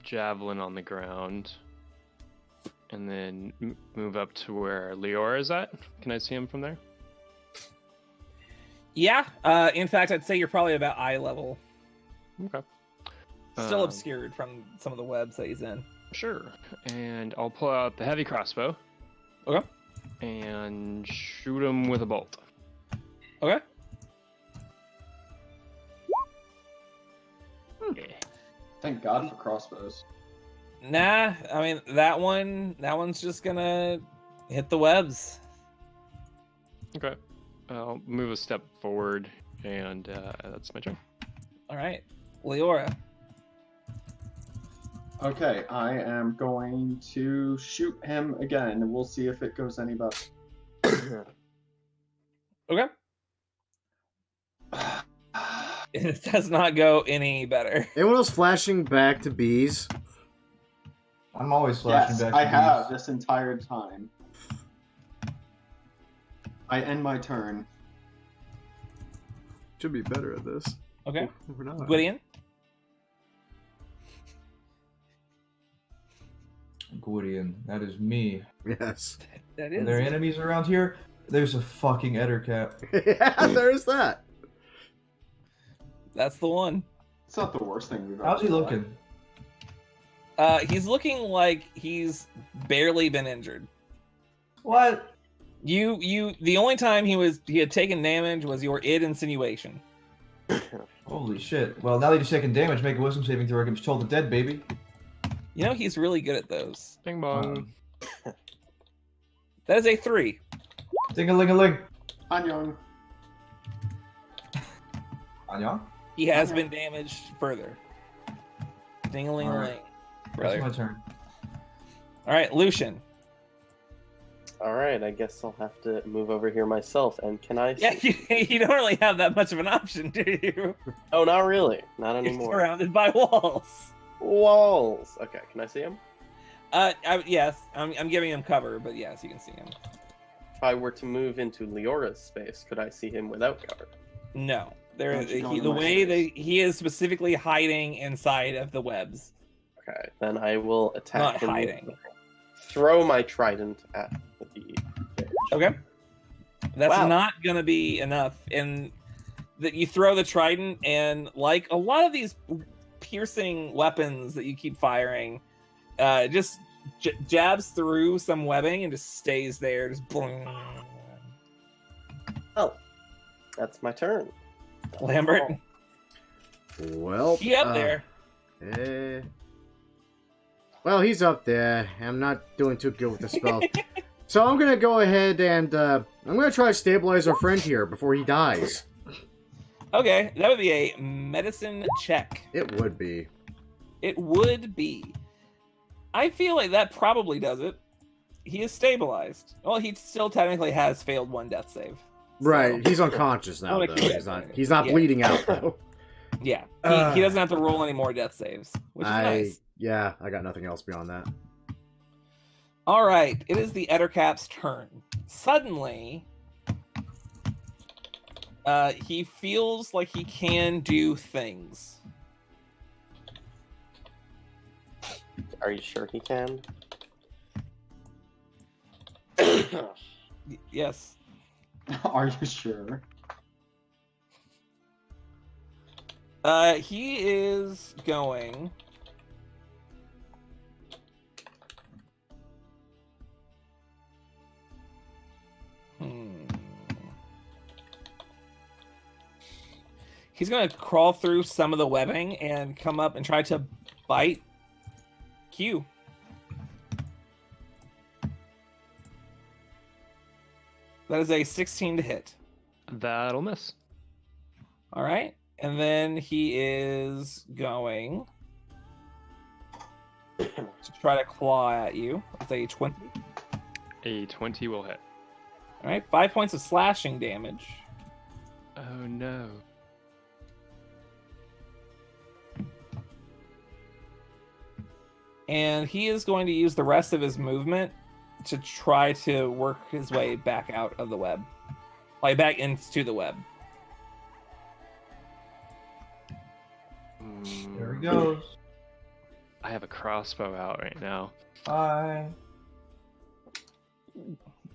javelin on the ground and then move up to where Leora is at. Can I see him from there? Yeah. In fact, I'd say you're probably about eye level. Okay. Still obscured from some of the webs that he's in. Sure. And I'll pull out the heavy crossbow. Okay. And shoot him with a bolt. Okay. Yeah. Thank God for crossbows. Nah, I mean that one's just gonna hit the webs. Okay. I'll move a step forward, and that's my turn. All right, Leora. Okay, I am going to shoot him again, and we'll see if it goes any better. Okay. It does not go any better. Anyone else flashing back to bees? I'm always flashing Yes, back. I to have these. this entire time. I end my turn. Should be better at this. Okay. We're not. Gwydion. Gwydion, that is me. Yes. That Are there is. enemies around here? There's a fucking Ettercap. Yeah, there's that. That's the one. It's not the worst thing we've ever How's he done. looking? He's looking like he's barely been injured. What? The only time he had taken damage was your id insinuation. Holy shit. Well, now that he's taking damage, make a wisdom saving throw against Toll the Dead, baby. You know he's really good at those. Bing bong. That is a 3. Ding-a-ling-a-ling. Annyeong. Anya? He has been damaged further. Ding-a-ling-a-ling. brother. That's my turn. All right, Lucian. All right, I guess I'll have to move over here myself. And can I? Yeah, you don't really have that much of an option, do you? Oh, not really. Not You're anymore. surrounded by walls. Walls. Okay, can I see him? Yes, I'm giving him cover, but yes, you can see him. If I were to move into Leora's space, could I see him without cover? No, Don't you go into the my way space? that he is specifically hiding inside of the webs. Okay, then I will attack Not him. hiding. Throw my trident at the. Okay. That's Wow. not gonna be enough. And that you throw the trident, and like a lot of these piercing weapons that you keep firing, just jabs through some webbing and just stays there. Just boom. Oh, that's my turn. Lambert, Well, he up there. Well, he's up there. I'm not doing too good with the spell. So I'm going to go ahead and I'm going to try to stabilize our friend here before he dies. Okay, that would be a medicine check. It would be. It would be. I feel like that probably does it. He is stabilized. Well, he still technically has failed one death save. Right, he's unconscious now, I'll though. make He's not Yeah. bleeding out, though. Yeah, he doesn't have to roll any more death saves, which is nice. Yeah, I got nothing else beyond that. All right, it is the Ettercap's turn. Suddenly, he feels like he can do things. Are you sure he can? Yes. Are you sure? He is going. He's going to crawl through some of the webbing and come up and try to bite Q. That is a 16 to hit. That'll miss. All right. And then he is going to try to claw at you. That's a 20. A 20 will hit. All right. 5 points of slashing damage. Oh no. And he is going to use the rest of his movement to try to work his way back out of the web. Like back into the web. There he goes. I have a crossbow out right now. Bye.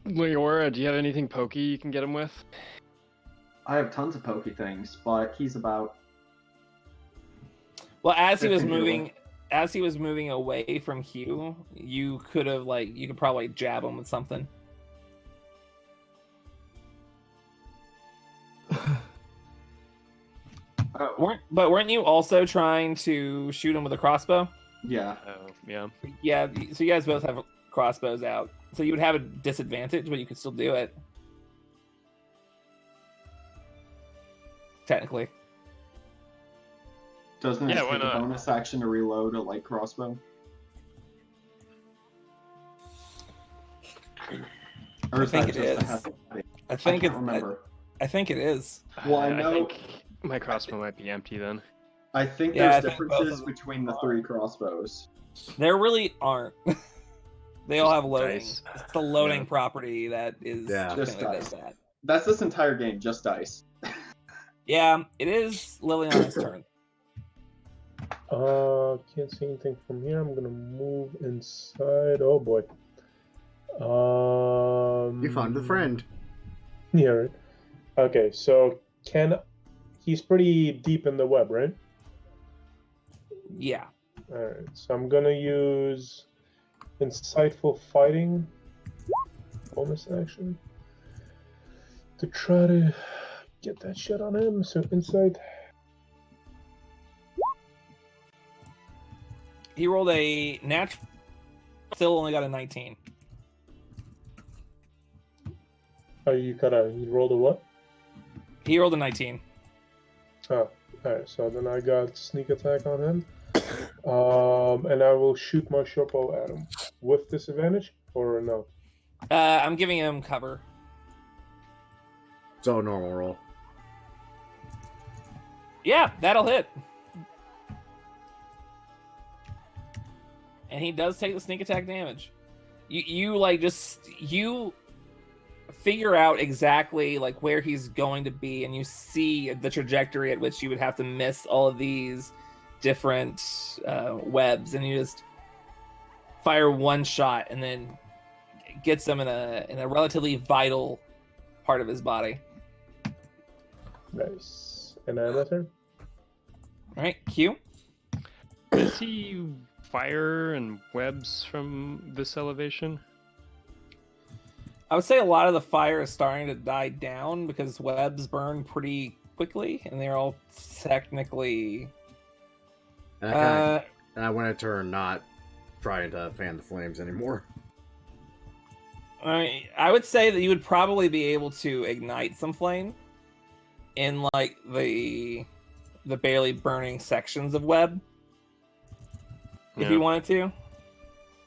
Leora, do you have anything pokey you can get him with? I have tons of pokey things, but he's about. Well, as he was 15 moving away from Hugh, you could probably jab him with something. Weren't you also trying to shoot him with a crossbow? Yeah. Oh, yeah. Yeah, so you guys both have crossbows out. So you would have a disadvantage, but you could still do it. Technically. Doesn't it Yeah, why take a not? bonus action to reload a light crossbow? Or I think that it just a is. heavy? I think can't remember. I think it is. Well, I I know. think my crossbow might be empty then. I think Yeah, there's I think both of differences them between the 3 crossbows. There really aren't. They all have loading. Dice. It's the loading Yeah. property that is Yeah. Just technically dice. does that. That's this entire game, just dice. Yeah, it is Liliana's turn. Can't see anything from here. I'm gonna move inside. Oh boy. You found the friend. Yeah. Right. Okay, so he's pretty deep in the web, right? Yeah. All right. So I'm gonna use insightful fighting bonus action to try to get that shot on him. So insight. He rolled a natural. Still only got a 19. Oh, you rolled a what? He rolled a 19. Oh, alright, so then I got sneak attack on him. And I will shoot my short bow at him with disadvantage or no? I'm giving him cover. So normal roll. Yeah, that'll hit. And he does take the sneak attack damage. You figure out exactly like where he's going to be, and you see the trajectory at which you would have to miss all of these different webs, and you just fire one shot, and then gets them in a relatively vital part of his body. Nice. And now my turn. All right, Q. Does he fire and webs from this elevation? I would say a lot of the fire is starting to die down because webs burn pretty quickly, and they're all technically. And I went a turn not trying to fan the flames anymore. I would say that you would probably be able to ignite some flame in like the barely burning sections of web if you wanted to.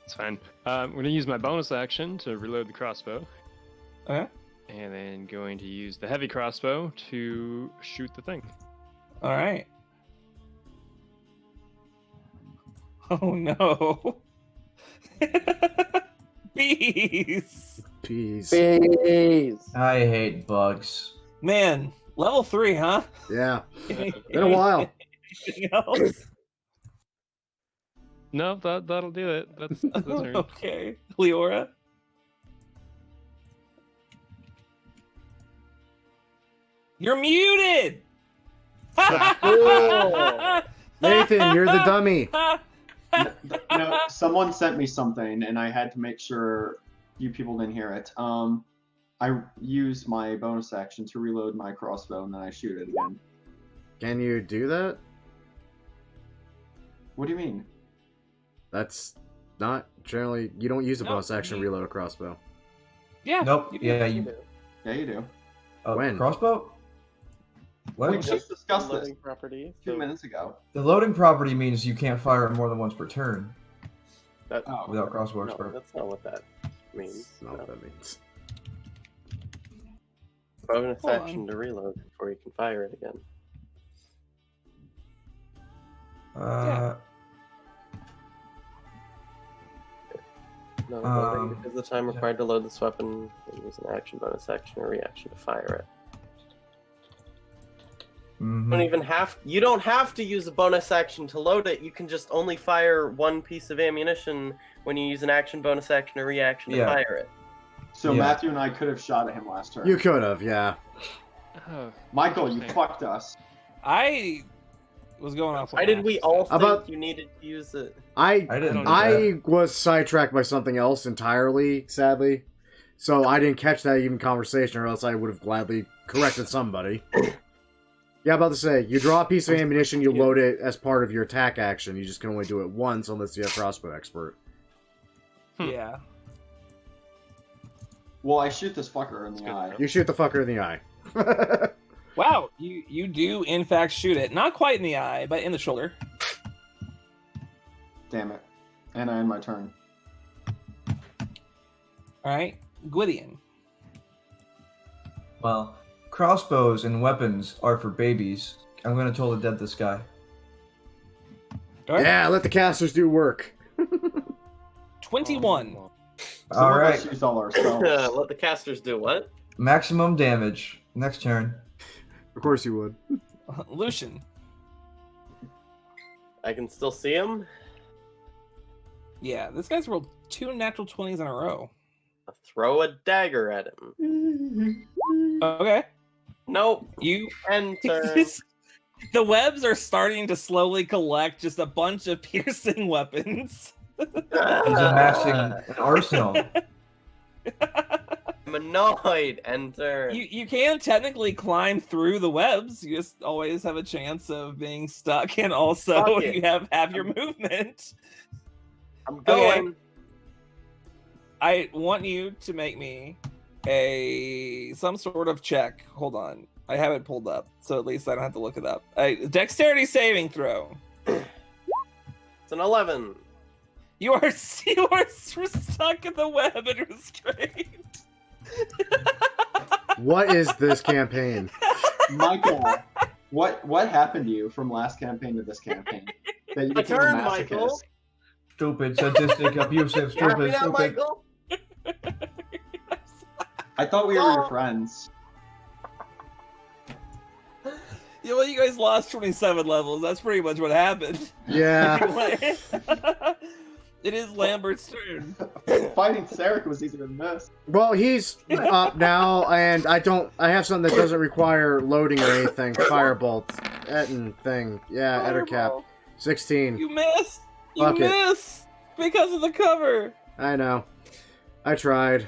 It's fine. I'm going to use my bonus action to reload the crossbow. Okay. And then going to use the heavy crossbow to shoot the thing. All right. Oh no. Bees. Peas. Bees. I hate bugs. Man, level 3, huh? Yeah. Been a while. Anything else? No, that'll do it. That's the turn. Okay. Leora? You're muted! Nathan, you're the dummy. No, someone sent me something, and I had to make sure you people didn't hear it. I use my bonus action to reload my crossbow, and then I shoot it again. Can you do that? What do you mean? That's not generally. You don't use a No, bonus action to you- reload a crossbow. Yeah. Nope. you do. Yeah, you. Yeah, you do. When? Crossbow? We What? just discussed this Loading property. 2 minutes ago. The loading property means you can't fire more than once per turn That, Oh. without crossbow no, expert. that's not what that means. That's not what No. that means. Bonus Hold action on. to reload before you can fire it again. No, loading is the time required to load this weapon and use an action, bonus action, or reaction to fire it. Mhm. You don't have to use a bonus action to load it. You can just only fire one piece of ammunition when you use an action, bonus action, or reaction to Yeah. fire it. So Yeah. Matthew and I could have shot at him last turn. You could have, yeah. Oh, Michael, you interesting. fucked us. I was going off. what Why did we Matthew all said. think About- you needed to use it? I didn't. do I that. was sidetracked by something else entirely, sadly. So I didn't catch that even conversation, or else I would have gladly corrected somebody. Yeah, about to say, you draw a piece of ammunition, you load it as part of your attack action. You just can only do it once unless you have crossbow expert. Yeah. Well, I shoot this fucker in the good eye. enough. You shoot the fucker in the eye. Wow, you do in fact shoot it. Not quite in the eye, but in the shoulder. Damn it. And I end my turn. All right, Gwydion. Well, crossbows and weapons are for babies. I'm gonna toll the dead this guy. All right. Yeah, let the casters do work. 21. Some All of right, us use all ourselves. Let the casters do what? maximum damage. Next turn. Of course you would. Lucian. I can still see him. Yeah, this guy's rolled 2 natural 20s in a row. Throw a dagger at him. Okay. Nope. You Enter. The webs are starting to slowly collect just a bunch of piercing weapons. He's amassing an arsenal. I'm annoyed. Enter. You can technically climb through the webs. You just always have a chance of being stuck, and also Fuck it. you have your movement. I'm going. I want you to make me some sort of check. Hold on. I have it pulled up, so at least I don't have to look it up. Dexterity saving throw. an 11. You are stuck in the web and restrained. What is this campaign? Michael, what happened to you from last campaign to this campaign? That you My became turn, a Michael. masochist? Stupid, sadistic, abusive, You happy stupid, now, stupid. Michael? I thought we were your friends. Yeah, well, you guys lost 27 levels. That's pretty much what happened. Yeah. Anyway, it is Lambert's turn. Fighting Sarek was easier than this. Well, he's up now, and I have something that doesn't require loading or anything. Firebolt. Etten thing. Yeah, Ettercap. Fireball. 16. You missed. You Fuck it. missed because of the cover. I know. I tried.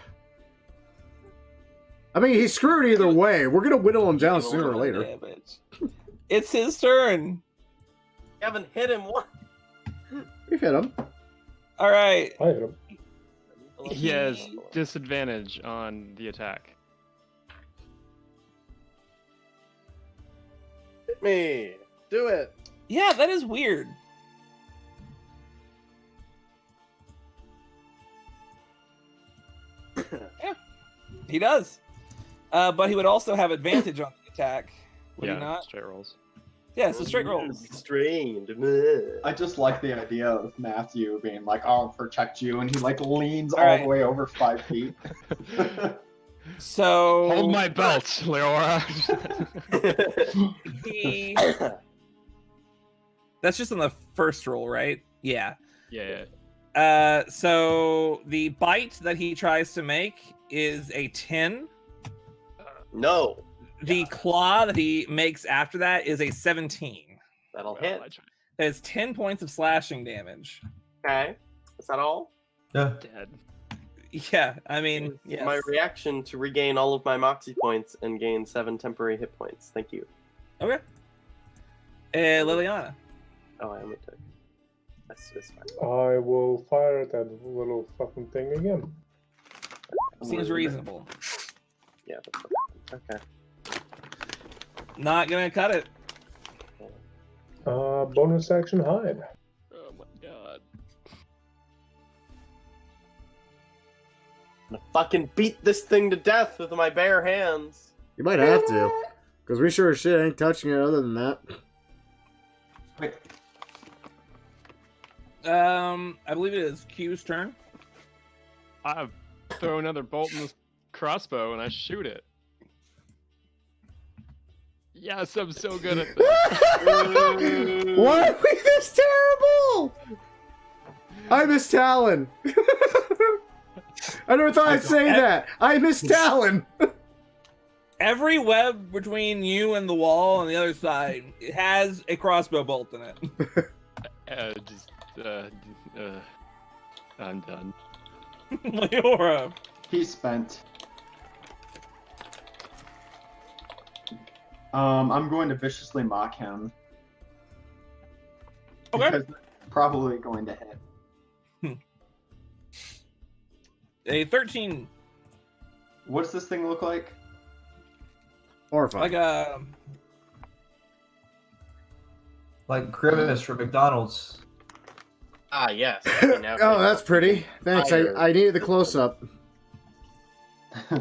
I mean, he's screwed either way. We're gonna whittle him down sooner or later. Damage. It's his turn. You haven't hit him once. We've hit him. All right. I hit him. He has disadvantage on the attack. Hit me. Do it. Yeah, that is weird. Yeah, he does. But he would also have advantage on the attack. Would he not? Straight rolls. Yeah, so straight rolls. Strained. I just like the idea of Matthew being like, "I'll protect you," and he like leans all right. the way over 5 feet. So Hold my belt, Leora. he... That's just on the first roll, right? Yeah. Yeah. So the bite that he tries to make is a 10. No. The claw that he makes after that is a 17. That'll Well, hit. I tried. That is 10 points of slashing damage. Okay. Is that all? Yeah. Dead. Yeah, I mean, yes. My reaction to regain all of my Moxie points and gain 7 temporary hit points. Thank you. Okay. Liliana. Oh, I only took. That's fine. I will fire at that little fucking thing again. Seems reasonable. Yeah. Okay. Not gonna cut it. Bonus action hide. Oh my god. I'm gonna fucking beat this thing to death with my bare hands. You might have to. Because we sure as shit ain't touching it other than that. Wait, I believe it is Q's turn. I throw another bolt in this crossbow and I shoot it. Yes, I'm so good at this. Why are we this terrible? I miss Talon. I never thought I'd say that. I miss Talon. Every web between you and the wall on the other side it has a crossbow bolt in it. I'm done. Leora. he's spent. I'm going to viciously mock him. Okay. Because probably going to hit. A 13. What does this thing look like? Horrifying. Like a... Like Grimace from McDonald's. Ah, yes. Oh, that's pretty. Thanks. I needed the close-up.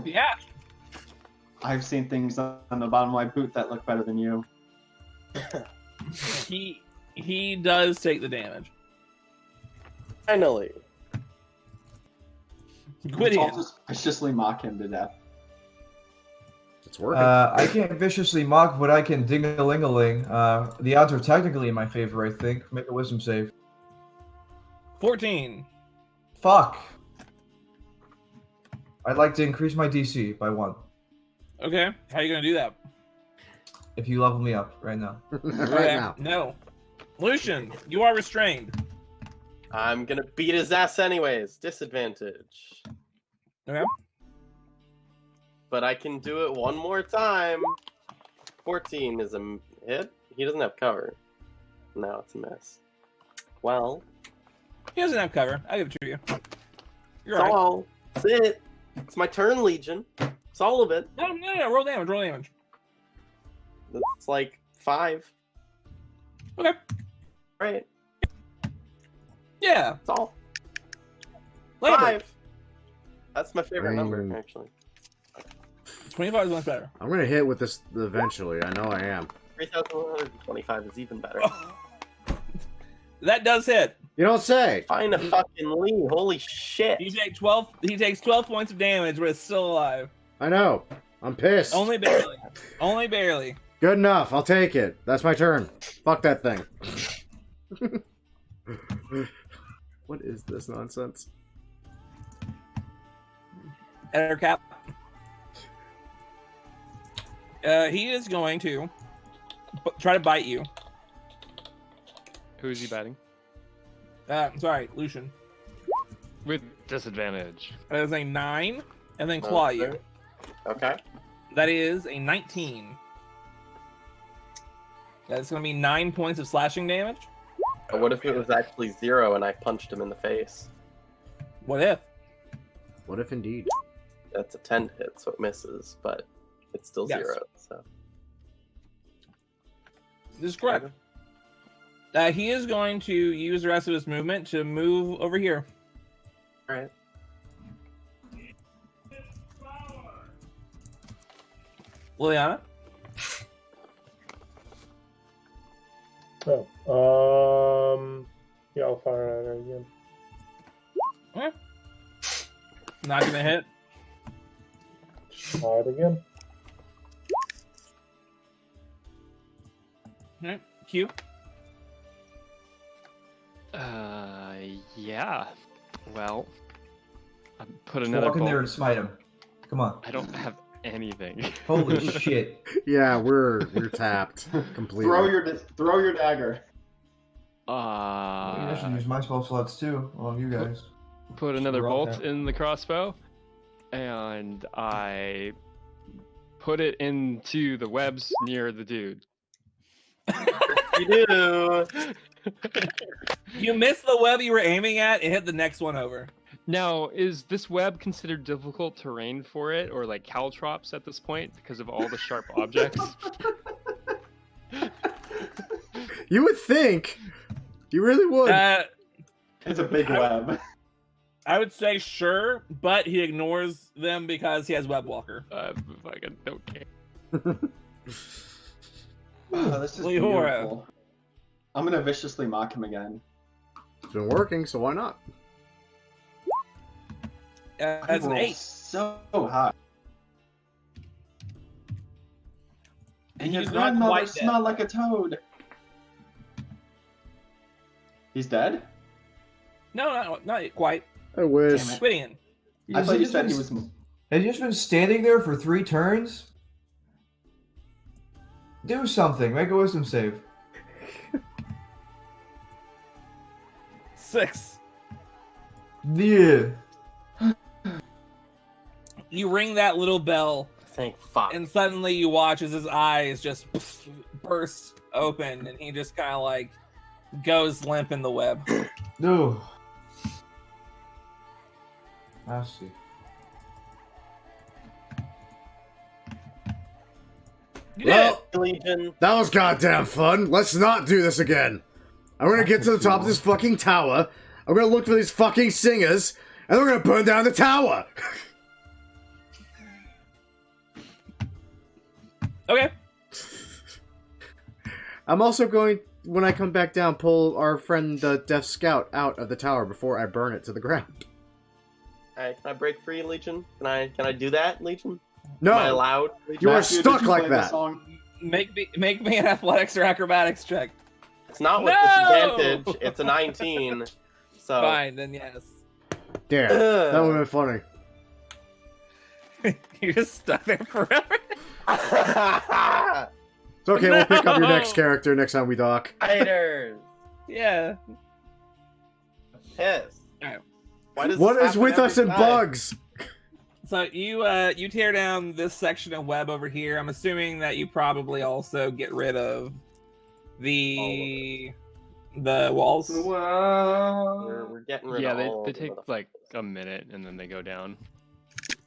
Yeah. I've seen things on the bottom of my boot that look better than you. He does take the damage. Finally. Gwydion. I'll just viciously mock him to death. It's working. I can't viciously mock, but I can ding-a-ling-a-ling. The odds are technically in my favor, I think. Make a wisdom save. 14. Fuck. I'd like to increase my DC by 1. Okay. How are you going to do that? If you level me up right now. right now. No. Lucian, you are restrained. I'm gonna beat his ass anyways. Disadvantage. Okay. But I can do it one more time. 14 is a hit. He doesn't have cover. No, it's a miss. Well, He doesn't have cover. I'll give it to you. You're that's all right. all. That's it. It's my turn, Legion. It's all of it. No. Roll damage. Roll damage. It's like 5. Okay. Right. Yeah. That's all. Labor. 5. That's my favorite number, Dang. actually. 25 is much better. I'm gonna hit with this eventually. I know I am. 3,125 is even better. That does hit. You don't say. Find a fucking lead. Holy shit. He takes 12. He takes 12 points of damage, but is still alive. I know. I'm pissed. Only barely. Only barely. Good enough. I'll take it. That's my turn. Fuck that thing. What is this nonsense? Editor Cap. He is going to try to bite you. Who is he biting? Sorry, Lucian. With disadvantage. That is a 9, and then claw you. Okay. That is a 19. That's going to be 9 points of slashing damage. But what if it was actually 0 and I punched him in the face? What if? What if indeed? That's a 10 hit, so it misses, but it's still Yes. 0. So This is correct. He is going to use the rest of his movement to move over here. all right. Liliana? Oh, yeah, I'll fire at her again. Not going to hit. Try it again. Alright, Q. Yeah. Well, I put Just another walk in there bolt. and smite him. Come on. I don't have anything. Holy shit. Yeah, we're tapped completely. Throw your dagger. Maybe I should use my spell slots too, along you guys. Put another We're all bolt down. in the crossbow, and I put it into the webs near the dude. You do. You missed the web you were aiming at and hit the next one over. Now, is this web considered difficult terrain for it, or like caltrops at this point because of all the sharp objects? You would think. You really would. It's a big web. I would say sure, but he ignores them because he has Web Walker. Fucking don't care. Oh, this is Leora. beautiful. I'm gonna viciously mock him again. It's been working, so why not? That's an roll 8. so high. And your He's not grandmother quite dead. smelled like a toad. He's dead? No, not quite. I wish. Damn it. Squidian. I Has thought he you just said been- he was. Has he just been standing there for 3 turns? Do something. Make a wisdom save. 6. Yeah. You ring that little bell, Thank fuck. and suddenly you watch as his eyes just burst open, and he just kind of like goes limp in the web. No. I see. You did Well, Legion. that was goddamn fun. Let's not do this again. I'm gonna get to the top of this fucking tower. I'm gonna look for these fucking singers, and we're gonna burn down the tower. Okay. I'm also going, when I come back down, pull our friend the Deaf Scout out of the tower before I burn it to the ground. Alright, can I break free, Legion? Can I do that, Legion? No, Am I allowed? Legion? You are Matthew, stuck did you like play this that. song? Make me an athletics or acrobatics check. It's not with No! disadvantage. It's a 19. So. Fine, then yes. damn, that would have been funny. You're just stuck there forever. It's okay, we'll pick up your next character next time we dock. Fighters. Yeah. Piss. Alright. Why does What this is happen with us every and time? bugs? So you tear down this section of web over here. I'm assuming that you probably also get rid of the walls. We're getting rid Yeah, of all they of take them. like a minute and then they go down.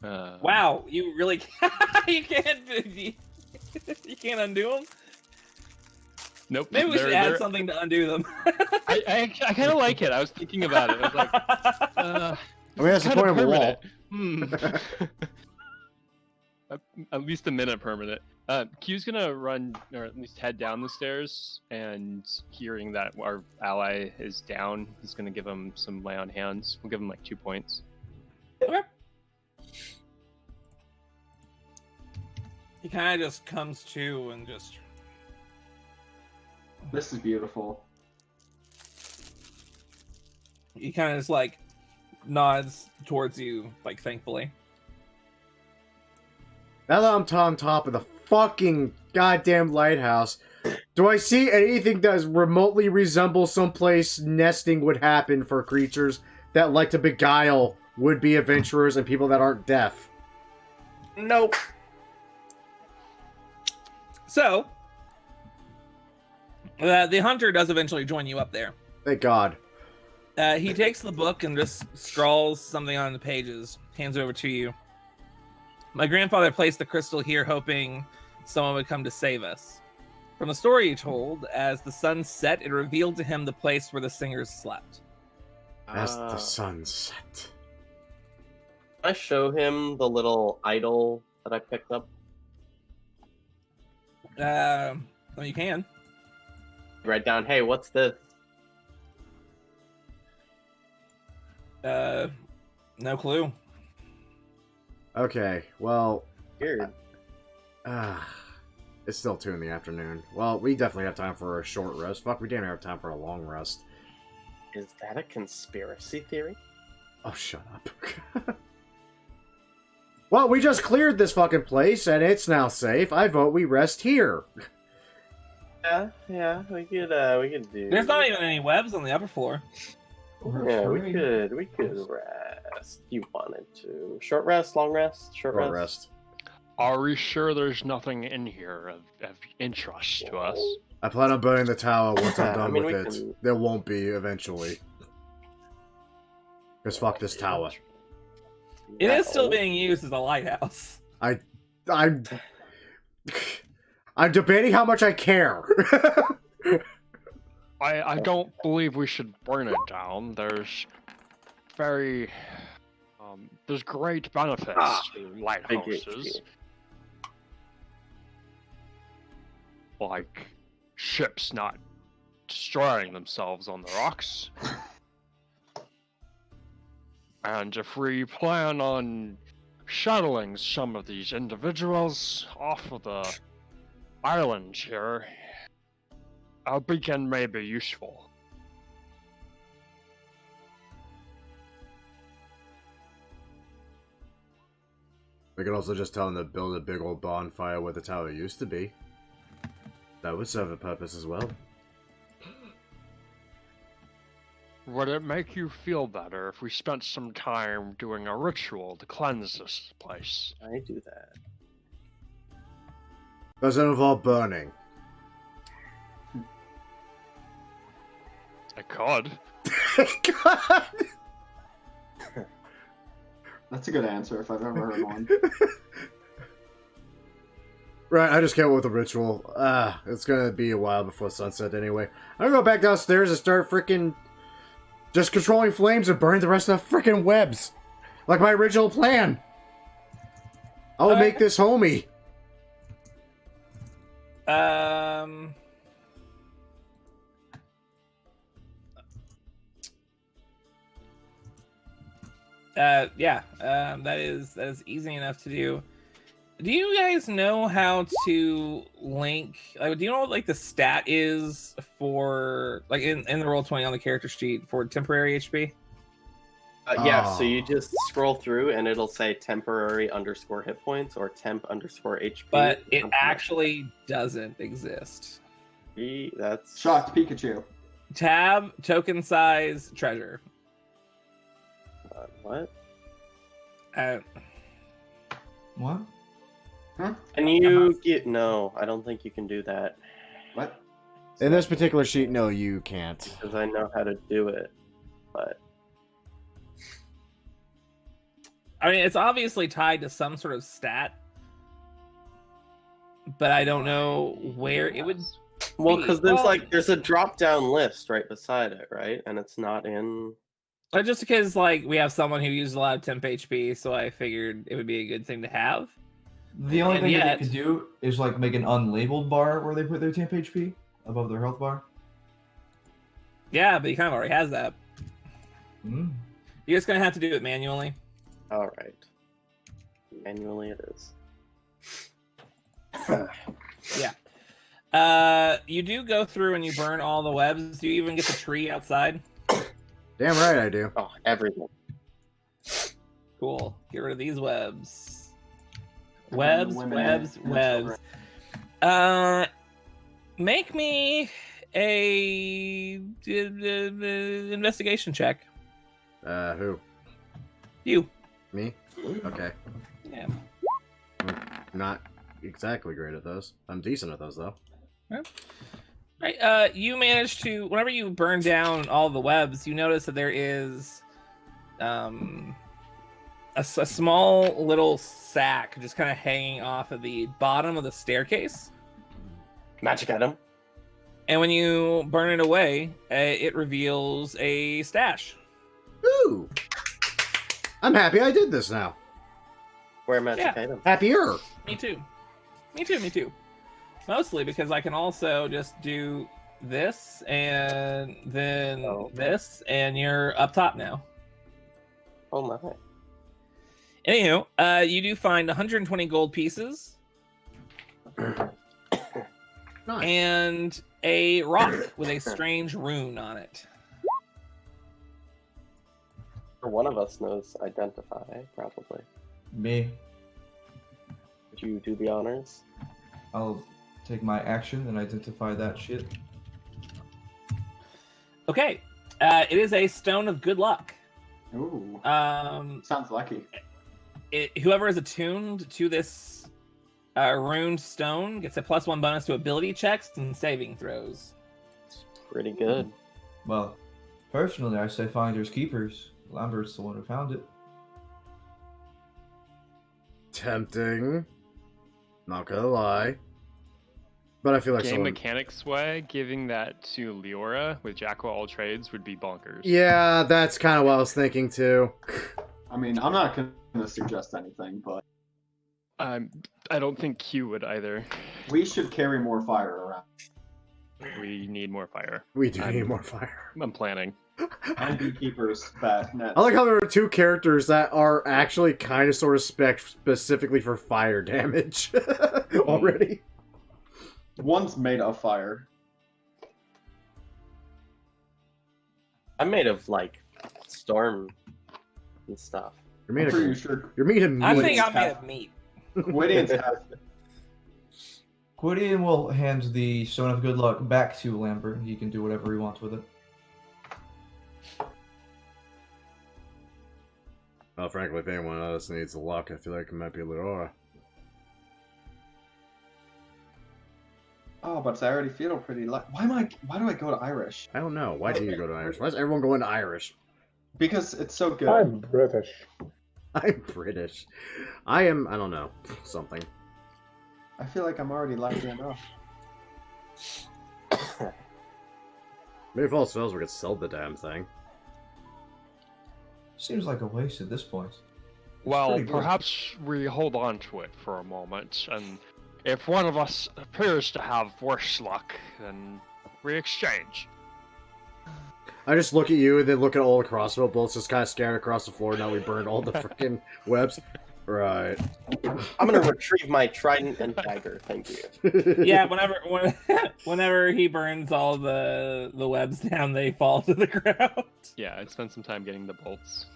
Wow, you really you can't undo them. Nope. Maybe we should add something to undo them. I kind of like it. I was thinking about it. I was like, I mean, that's the kinda point of a wall. permanent. At least a minute permanent. Q's gonna run, or at least head down the stairs, and hearing that our ally is down, he's gonna give him some lay on hands. We'll give him like 2 points. Okay. He kind of just comes to and just. This is beautiful. He kind of just like nods towards you, like thankfully. Now that I'm on top of the fucking goddamn lighthouse, do I see anything that remotely resembles someplace nesting would happen for creatures that like to beguile would-be adventurers and people that aren't deaf? Nope. So, the hunter does eventually join you up there. Thank God. He takes the book and just scrawls something on the pages, hands it over to you. My grandfather placed the crystal here hoping someone would come to save us. From the story he told, as the sun set, it revealed to him the place where the singers slept. As the sun set. Can I show him the little idol that I picked up? Well, you can. Write down, hey, what's this? No clue. Okay, well... Weird. It's still 2 in the afternoon. Well, we definitely have time for a short rest. Fuck, we didn't have time for a long rest. Is that a conspiracy theory? Oh, shut up. Well, we just cleared this fucking place, and it's now safe. I vote we rest here. Yeah, we could do. There's not even any webs on the upper floor. Yeah, we could rest. You wanted to. Short rest, long rest, short rest. Are we sure there's nothing in here of interest to us? I plan on burning the tower once I'm done with it. can- There won't be, eventually. Because fuck this tower. It is still being used as a lighthouse. I'm debating how much I care. I don't believe we should burn it down. There's there's great benefits to lighthouses. Like ships not destroying themselves on the rocks. And if we plan on shuttling some of these individuals off of the island here, a beacon may be useful. We could also just tell them to build a big old bonfire where the tower used to be. That would serve a purpose as well. Would it make you feel better if we spent some time doing a ritual to cleanse this place? I do that. Does it involve burning? I could. God! That's a good answer if I've ever heard one. Right, I just came up with a ritual. It's gonna be a while before sunset anyway. I'm gonna go back downstairs and start freaking just controlling flames and burn the rest of the freaking webs. Like my original plan. I will make this homey. That is easy enough to do. Do you guys know how to link? Do you know what like the stat is for like in the Roll20 on the character sheet for temporary HP? Yeah, so you just scroll through and it'll say temporary _ hit points or temp _ HP. But it actually doesn't exist. That's Shocked Pikachu. Tab, token size, treasure. What? What? Can you get? No, I don't think you can do that. What? In this particular sheet, no, you can't. Because I know how to do it, but I mean, it's obviously tied to some sort of stat, but I don't know where it would Well, because there's a drop down list right beside it, right? And it's not in. Just because like we have someone who uses a lot of temp HP, so I figured it would be a good thing to have. The only And thing that yet- they could do is like make an unlabeled bar where they put their temp HP above their health bar. Yeah, but he kind of already has that. Mm. You're just gonna have to do it manually. All right. Manually, it is. You do go through and you burn all the webs. Do you even get the tree outside? Damn right I do. Oh, everything. Cool. Get rid of these webs. And then Webs, the women webs, and the webs. children. Make me a investigation check. Who? You. Me? Okay. Yeah. Not exactly great at those. I'm decent at those though. Right. You manage to, whenever you burn down all the webs, you notice that there is a small little sack just kind of hanging off of the bottom of the staircase. Magic item. And when you burn it away, it reveals a stash. Ooh! I'm happy I did this now. Where magic Yeah. item? Happier! Me too. Me too, me too. Mostly because I can also just do this and then this, and you're up top now. Oh my. Anywho, you do find 120 gold pieces Nice. and a rock with a strange rune on it. One of us knows identify, probably. Me. Would you do the honors? I'll take my action and identify that shit. Okay, it is a stone of good luck. Ooh, Sounds lucky. Whoever is attuned to this runed stone gets a +1 bonus to ability checks and saving throws. Pretty good. Well, personally, I say finders keepers. Lambert's the one who found it. Tempting. Not gonna lie. But I feel like Game someone... mechanics way, giving that to Leora with Jack of all trades would be bonkers. Yeah, that's kind of what I was thinking too. I mean, I'm not going to suggest anything, but I don't think Q would either. we should carry more fire around. We need more fire. We do need more fire. I'm planning. And beekeepers bat net. I like how there are two characters that are actually kind of sort of spec specifically for fire damage already. One's made of fire. I'm made of like storm and stuff. You're made I'm pretty of sure you're made of meat. I think I'm made of meat. Quidians have. Quidian will hand the Stone of Good Luck back to Lambert. He can do whatever he wants with it. Well, frankly, if anyone else needs luck, I feel like it might be Leora. Oh, but I already feel pretty lucky. Why do I go to Irish? I don't know. Why do you go to Irish? Why is everyone going to Irish? Because it's so good. I'm British. I'm British. I don't know. Something. I feel like I'm already lucky enough. Maybe if all spells we could sell the damn thing. Seems like a waste at this point. Well, pretty good. perhaps we hold on to it for a moment, and if one of us appears to have worse luck, then we exchange. I just look at you and then look at all the crossbow bolts just kind of scattered across the floor. Now we burned all the freaking webs. Right. I'm gonna retrieve my trident and dagger. Thank you. Yeah, whenever he burns all the webs down, they fall to the ground. Yeah, I'd spend some time getting the bolts.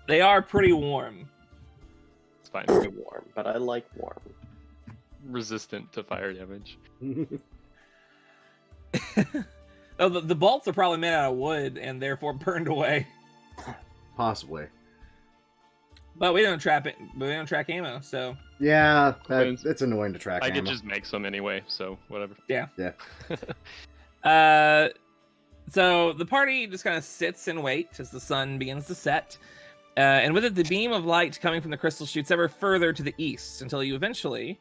They are pretty warm. It's fine. Very warm, but I like warm. Resistant to fire damage. Oh, the bolts are probably made out of wood and therefore burned away. Possibly. But we don't trap it. But we don't track ammo, so Yeah, it's annoying to track I ammo. could just make some anyway, so whatever. yeah. Yeah. So the party just kind of sits and waits as the sun begins to set, and with it, the beam of light coming from the crystal shoots ever further to the east until you eventually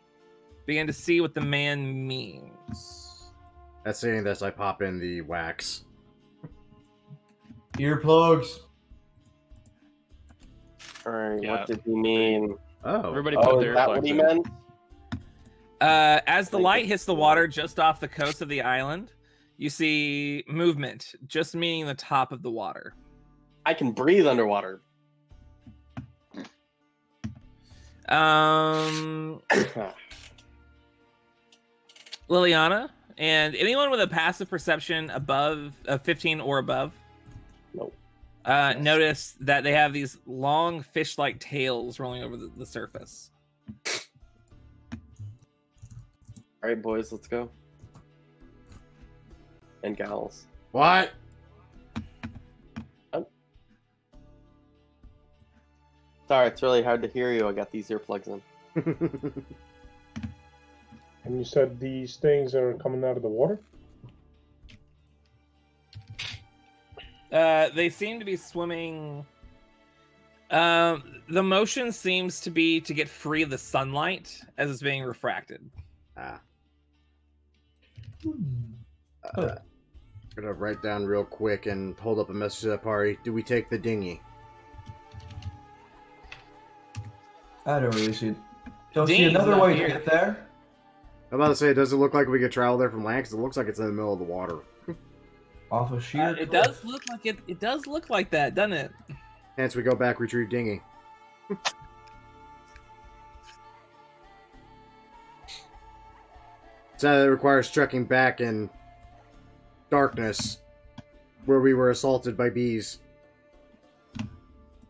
begin to see what the man means. As saying this, I pop in the wax. Earplugs. Alright, Yeah. what did he mean? Oh. Everybody Oh, put is their that what earplugs he in. meant? As the light hits the water just off the coast of the island, you see movement, just meaning the top of the water. I can breathe underwater. Liliana, and anyone with a passive perception above 15 or above, Nope. notice that they have these long fish-like tails rolling over the surface. Alright, boys, let's go. And gals. What? Sorry, it's really hard to hear you. I got these earplugs in. And you said these things are coming out of the water? They seem to be swimming. The motion seems to be to get free of the sunlight as it's being refracted. I'm gonna write down real quick and hold up a message to that party. Do we take the dinghy? I don't really see. Don't Dinghy's see another not way here. to get there. I'm about to say, does it look like we could travel there from land? Because it looks like it's in the middle of the water. Off a sheer. It cliff. does look like it. It does look like that, doesn't it? Hence, we go back, retrieve dinghy. So it requires trekking back in darkness, where we were assaulted by bees.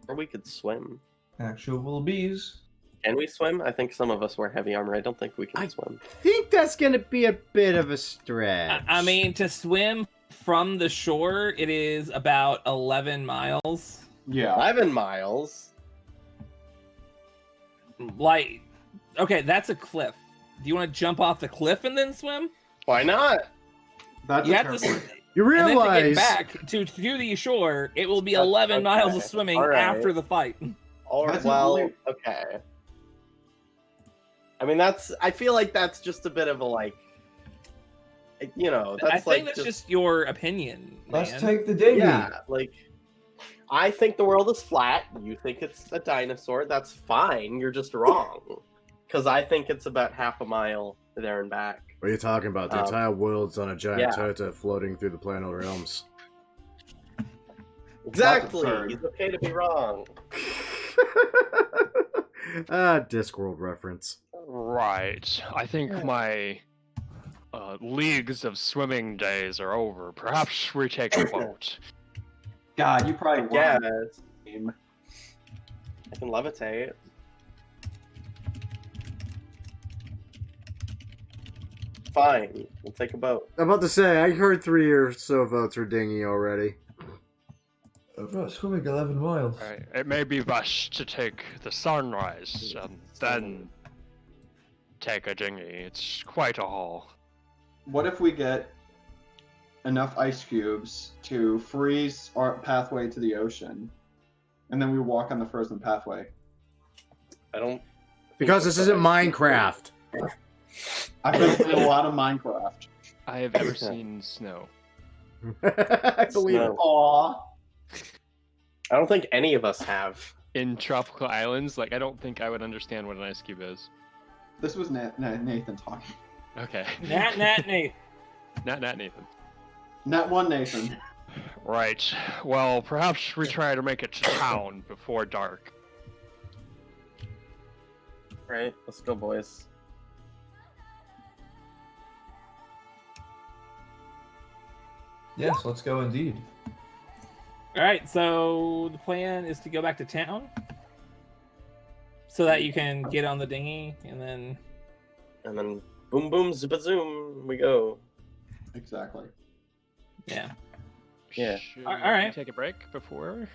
Or we could swim. Actual bees. Can we swim? I think some of us wear heavy armor. I don't think we can swim. Think that's gonna be a bit of a stretch. I mean, to swim from the shore, it is about 11 miles. Yeah. 11 miles? Like, okay, that's a cliff. Do you want to jump off the cliff and then swim? Why not? That's You a have to. terrible- You And then to realize get back to the shore, it will be That's- 11 miles of okay. swimming All right. after the fight. Or, That's a well, really- okay. I mean, I feel like that's just a bit of a, like, you know, that's I think like that's just your opinion, Let's man. take the dinghy. yeah, like, I think the world is flat. You think it's a dinosaur. That's fine. You're just wrong. Because I think it's about half a mile there and back. what are you talking about? The entire world's on a giant yeah. turtle floating through the planar realms. Exactly. absurd. It's okay to be wrong. Discworld reference. Right. I think my leagues of swimming days are over. Perhaps we take a boat. God, you probably Yeah, won. I can levitate. Fine, we'll take a boat. I'm about to say, I heard 3 or so votes for dinghy already. I've not swimming 11 miles. Right. It may be best to take the sunrise and then take a dinghy. It's quite a haul. What if we get enough ice cubes to freeze our pathway to the ocean, and then we walk on the frozen pathway? I don't. Because this isn't Minecraft. I think it's a lot of Minecraft. I have never seen snow. I believe it. No. Aww. I don't think any of us have. In tropical islands, like, I don't think I would understand what an ice cube is. This was Nathan talking. Okay. Nat, Nate. Not Nathan. Not one Nathan. Right. Well, perhaps we try to make it to town before dark. Right, let's go, boys. Yes, let's go indeed. All right, so the plan is to go back to town so that you can get on the dinghy and then. And then boom, boom, zippa zoom, we go. Exactly. Yeah. Yeah. Should All right. we take a break before?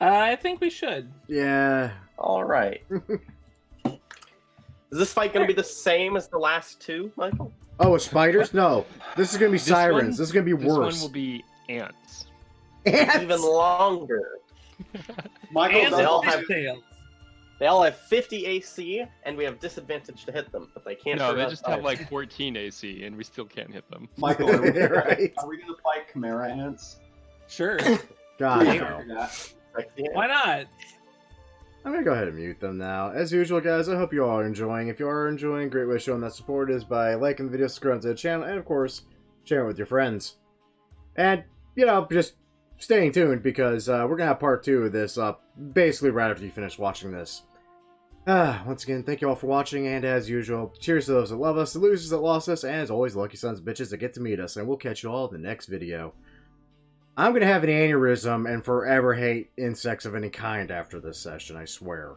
I think we should. Yeah. All right. Is this fight going to be the same as the last two, Michael? Oh, with spiders? No. This is gonna be This sirens. one- This is gonna be This worse. one will be ants. Ants! Even longer. Michael And they all does have- tails. They all have 50 AC, and we have disadvantage to hit them, but they can't. No, hurt they us just have either. like 14 AC, and we still can't hit them. Michael, are we, Right. are we gonna fight Chimera ants? Sure. God, We no. can do that. Sexy ant. Why not? I'm gonna go ahead and mute them now. As usual, guys, I hope you all are enjoying. If you are enjoying, a great way of showing that support is by liking the video, subscribing to the channel, and of course, sharing it with your friends. And, you know, just staying tuned because we're gonna have part 2 of this up basically right after you finish watching this. Once again, thank you all for watching, and as usual, cheers to those that love us, the losers that lost us, and as always, the lucky sons of bitches that get to meet us, and we'll catch you all in the next video. I'm gonna have an aneurysm and forever hate insects of any kind after this session, I swear.